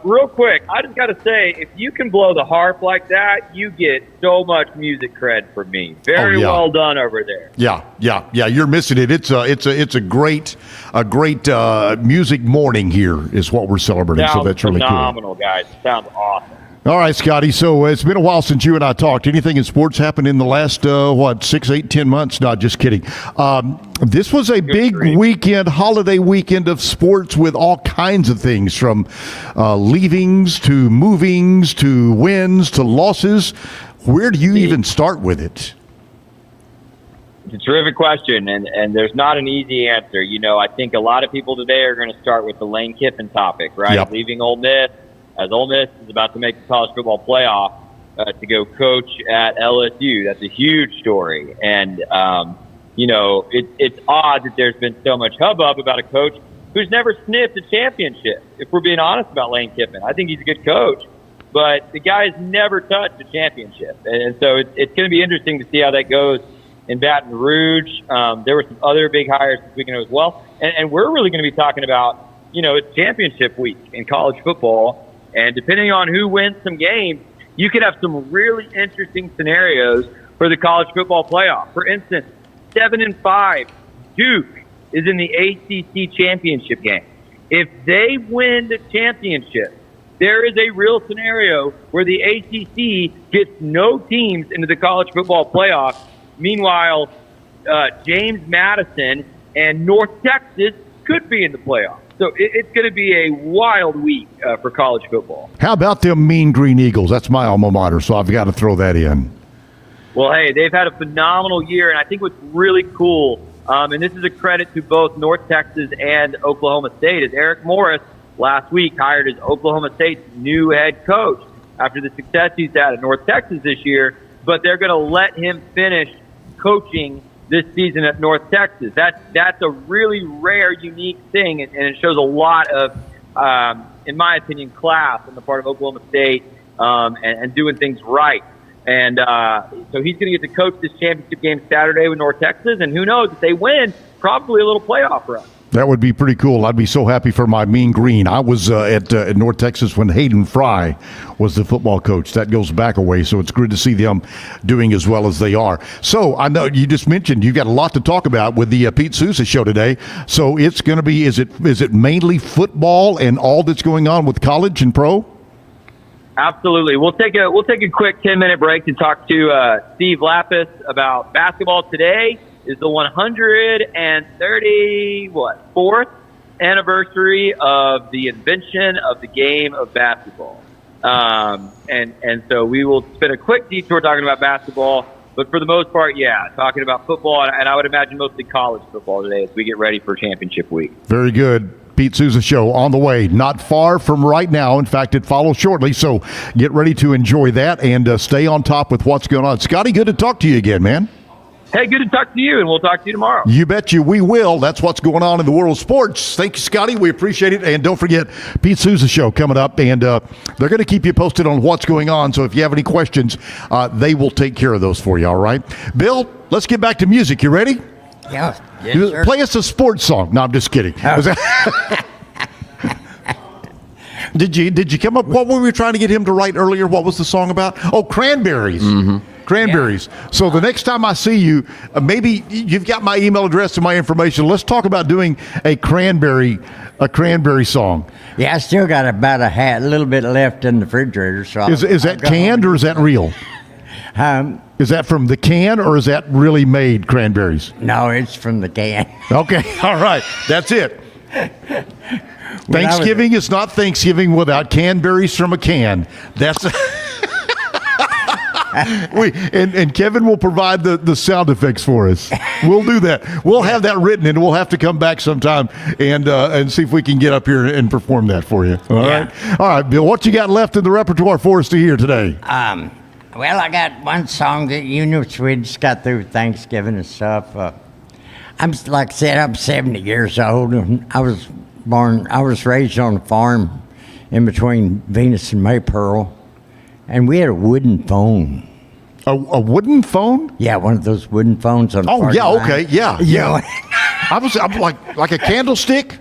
Real quick, I just got to say, if you can blow the harp like that, you get so much music cred from me. Very well done over there. Yeah. You're missing it. It's a great music morning here is what we're celebrating. Sounds so that's really phenomenal, guys. Sounds awesome. All right, Scotty. So it's been a while since you and I talked. Anything in sports happened in the last 6, 8, 10 months? Not just kidding. This was a big weekend, holiday weekend of sports with all kinds of things, from leavings to movings to wins to losses. Where do you even start with it? It's a terrific question, and there's not an easy answer. You know, I think a lot of people today are going to start with the Lane Kiffin topic, right? Yep. Leaving Ole Miss, as Ole Miss is about to make the college football playoff to go coach at LSU. That's a huge story. And, you know, it's odd that there's been so much hubbub about a coach who's never sniffed a championship, if we're being honest about Lane Kiffin. I think he's a good coach, but the guy has never touched a championship. And so it's going to be interesting to see how that goes in Baton Rouge. There were some other big hires this weekend as well. And we're really going to be talking about, you know, it's championship week in college football. And depending on who wins some games, you could have some really interesting scenarios for the college football playoff. For instance, 7-5, Duke is in the ACC championship game. If they win the championship, there is a real scenario where the ACC gets no teams into the college football playoff. Meanwhile, James Madison and North Texas could be in the playoff. So it's going to be a wild week for college football. How about them Mean Green Eagles? That's my alma mater, so I've got to throw that in. Well, hey, they've had a phenomenal year, and I think what's really cool, and this is a credit to both North Texas and Oklahoma State, is Eric Morris last week hired as Oklahoma State's new head coach after the success he's had at North Texas this year, but they're going to let him finish coaching this season at North Texas. That's a really rare, unique thing, and it shows a lot of, in my opinion, class on the part of Oklahoma State and doing things right. And so he's going to get to coach this championship game Saturday with North Texas, and who knows, if they win, probably a little playoff run. That would be pretty cool. I'd be so happy for my Mean Green. I was at North Texas when Hayden Fry was the football coach. That goes back a way, so it's good to see them doing as well as they are. So I know you just mentioned you've got a lot to talk about with the Pete Souza show today. So it's going to be, is it mainly football and all that's going on with college and pro? Absolutely. We'll take a quick 10-minute break to talk to Steve Lapis about basketball. Today is the 134th anniversary of the invention of the game of basketball. And so we will spend a quick detour talking about basketball, but for the most part, talking about football, and I would imagine mostly college football today as we get ready for championship week. Very good. Pete Souza show on the way, not far from right now. In fact, it follows shortly, so get ready to enjoy that and stay on top with what's going on. Scotty, good to talk to you again, man. Hey, good to talk to you, and we'll talk to you tomorrow. You bet you we will. That's what's going on in the world of sports. Thank you, Scotty. We appreciate it. And don't forget, Pete Souza show coming up, and they're going to keep you posted on what's going on. So if you have any questions, they will take care of those for you, all right? Bill, let's get back to music. You ready? Yeah. Yes, sir. Play us a sports song. No, I'm just kidding. Oh. Did you come up? What were we trying to get him to write earlier? What was the song about? Oh, Cranberries. Mm-hmm. Cranberries. Yeah. So the next time I see you, maybe you've got my email address and my information. Let's talk about doing a cranberry song. Yeah, I still got about a little bit left in the refrigerator. So is that canned or is that real? Is that from the can or is that really made cranberries? No, it's from the can. Okay, all right, that's it. Thanksgiving is not Thanksgiving without canberries from a can. That's and Kevin will provide the sound effects for us. We'll do that. We'll have that written, and we'll have to come back sometime and see if we can get up here and perform that for you. All right, Bill. What you got left in the repertoire for us to hear today? Well, I got one song that we just got through Thanksgiving and stuff. like I said, I'm 70 years old, and I was raised on a farm in between Venus and Maypearl, and we had a wooden phone. A wooden phone? Yeah, one of those wooden phones on. Oh yeah, okay, yeah, You yeah. know? I'm like a candlestick.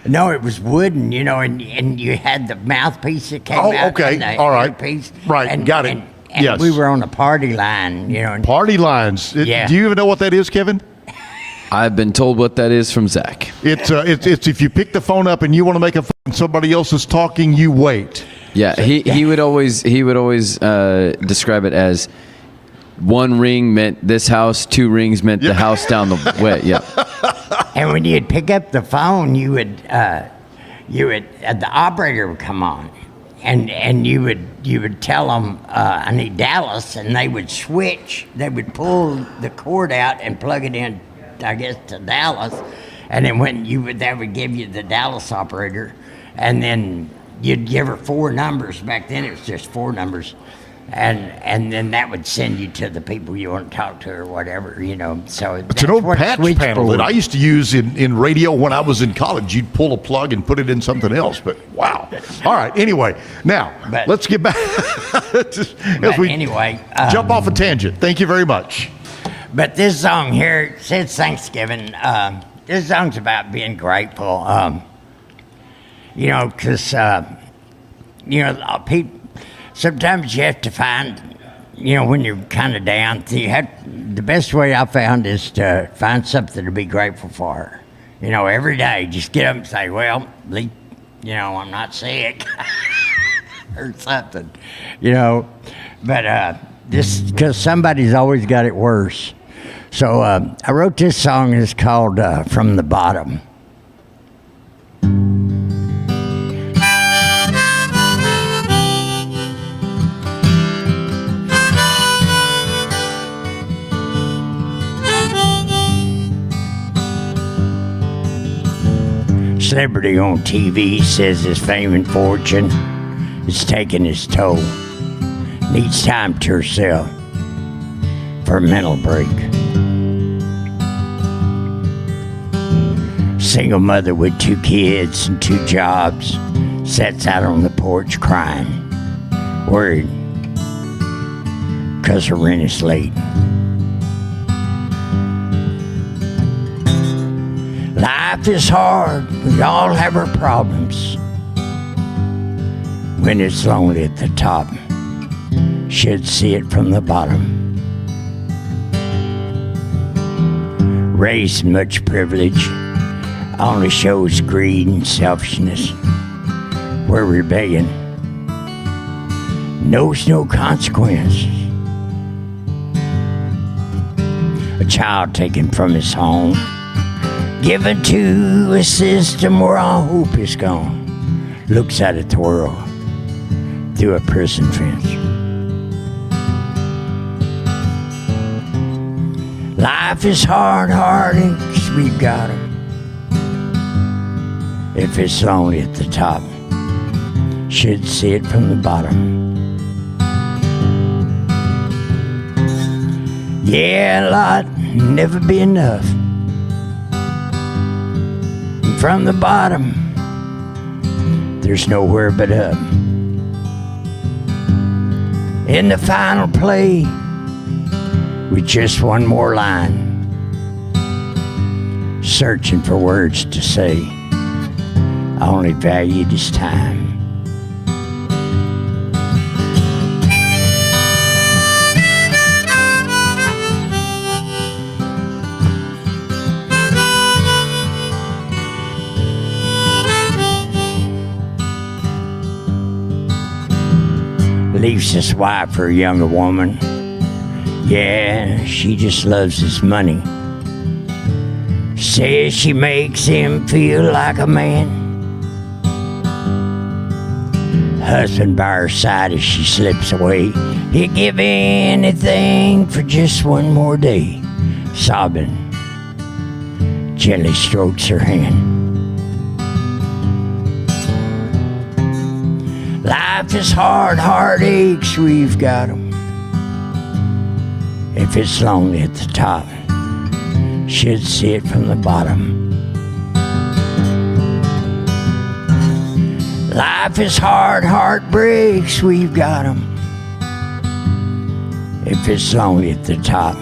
No, it was wooden, and you had the mouthpiece that came out. Okay, and the all right, earpiece, right, got it. And yes, we were on a party line, Party lines. Yeah. Do you even know what that is, Kevin? I've been told what that is from Zach. It's if you pick the phone up and you want to make a phone, somebody else is talking, you wait. Yeah, he would always describe it as one ring meant this house, two rings meant the house down the way. Yeah. And when you'd pick up the phone, you would the operator would come on, and you would tell them I need Dallas, and they would switch. They would pull the cord out and plug it in, I guess, to Dallas, and then that would give you the Dallas operator, and then you'd give her 4 numbers. Back then it was just 4 numbers, and then that would send you to the people you want to talk to or whatever, So It's an old patch panel that I used to use in radio when I was in college. You'd pull a plug and put it in something else, but wow. All right, anyway, now let's get back as we jump off a tangent. Thank you very much. But this song here says Thanksgiving. This song's about being grateful. Because people. Sometimes you have to find, when you're kind of down, the best way I found is to find something to be grateful for. Every day, just get up and say, well, at least, I'm not sick or something, But because somebody's always got it worse. So I wrote this song. It's called From the Bottom. Celebrity on TV says his fame and fortune is taking its toll. Needs time to herself for a mental break. Single mother with 2 kids and 2 jobs sits out on the porch crying, worried because her rent is late. Life is hard, we all have our problems. When it's lonely at the top, should see it from the bottom. Raised in much privilege only shows greed and selfishness, where rebellion knows no consequence. A child taken from his home, given to a system where all hope is gone, looks out at the world through a prison fence. Life is hard, heartaches, we've got 'em. If it's lonely at the top, should see it from the bottom. Yeah, a lot never be enough. From the bottom, there's nowhere but up. In the final play, with just one more line, searching for words to say, I only valued his time. Leaves his wife for a younger woman. Yeah, she just loves his money. Says she makes him feel like a man. Husband by her side as she slips away. He'd give anything for just one more day. Sobbing, gently strokes her hand. Life is hard, heartaches, we've got 'em. If it's lonely at the top, should see it from the bottom. Life is hard, heartbreaks, we've got 'em. If it's lonely at the top,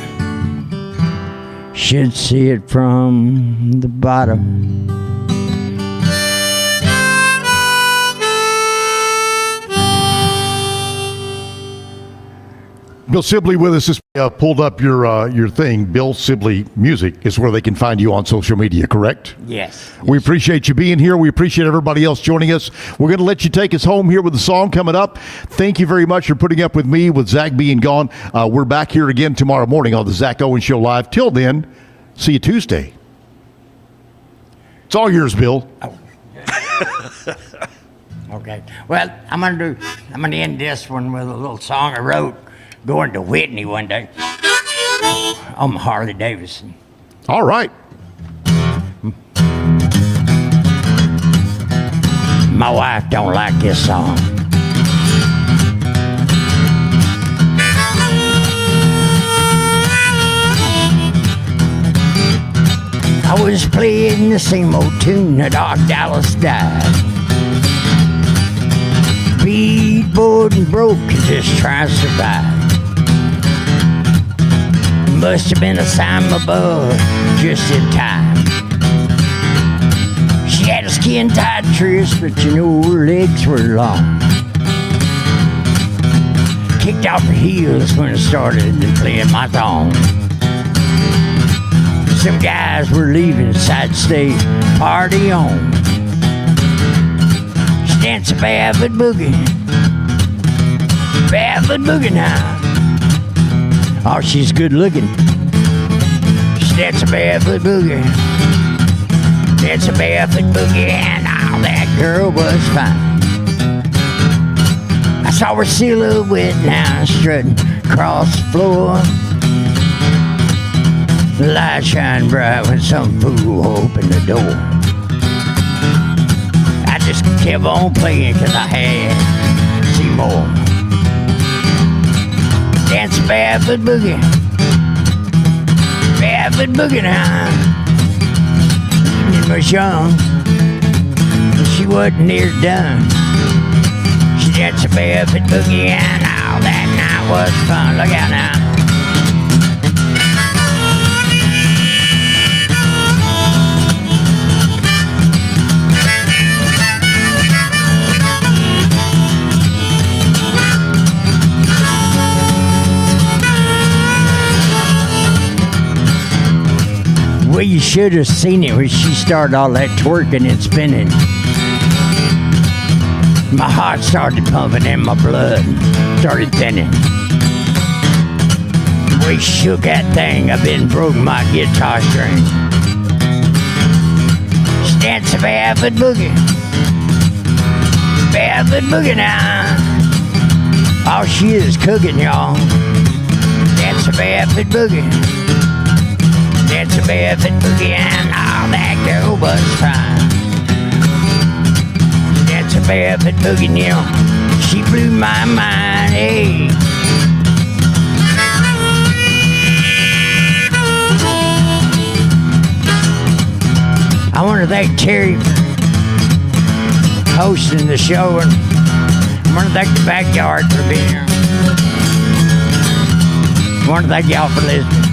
should see it from the bottom. Bill Sibley with us. Just pulled up your thing. Bill Sibley Music is where they can find you on social media, correct? Yes. We appreciate you being here. We appreciate everybody else joining us. We're going to let you take us home here with the song coming up. Thank you very much for putting up with me with Zach being gone. We're back here again tomorrow morning on the Zach Owens Show Live. Till then, see you Tuesday. It's all yours, Bill. Oh. Okay. Well, I'm gonna end this one with a little song I wrote going to Whitney one day on my Harley Davidson. All right. My wife don't like this song. I was playing the same old tune that Doc Dallas died. Beat, bored, and broke, just trying to survive. Must have been a sign above, just in time. She had a skin-tight dress, but you know her legs were long. Kicked off her heels when I started playing my thong. Some guys were leaving, so I'd stay party on. She danced a barefoot boogie now. Oh, she's good looking. She danced a barefoot boogie. Danced a barefoot boogie, and oh, that girl was fine. I saw her silhouette now strutting across the floor. The light shined bright when some fool opened the door. I just kept on playing cause I had to see more. Dance a barefoot boogie. Barefoot boogie now. Evening was young, but she wasn't near done. She danced a barefoot boogie and all that night was fun. Look out now. Well, you should have seen it when she started all that twerking and spinning. My heart started pumping and my blood started thinning. The way she shook that thing, I been broke my guitar string. She danced a barefoot boogie. Barefoot boogie now. All she is cooking, y'all. Dance a barefoot boogie. Dance a barefoot boogie and all that girl was fine. Dance a barefoot boogie now, she blew my mind, hey. I want to thank Terry for hosting the show, and I want to thank the Backyard for being here. I want to thank y'all for listening.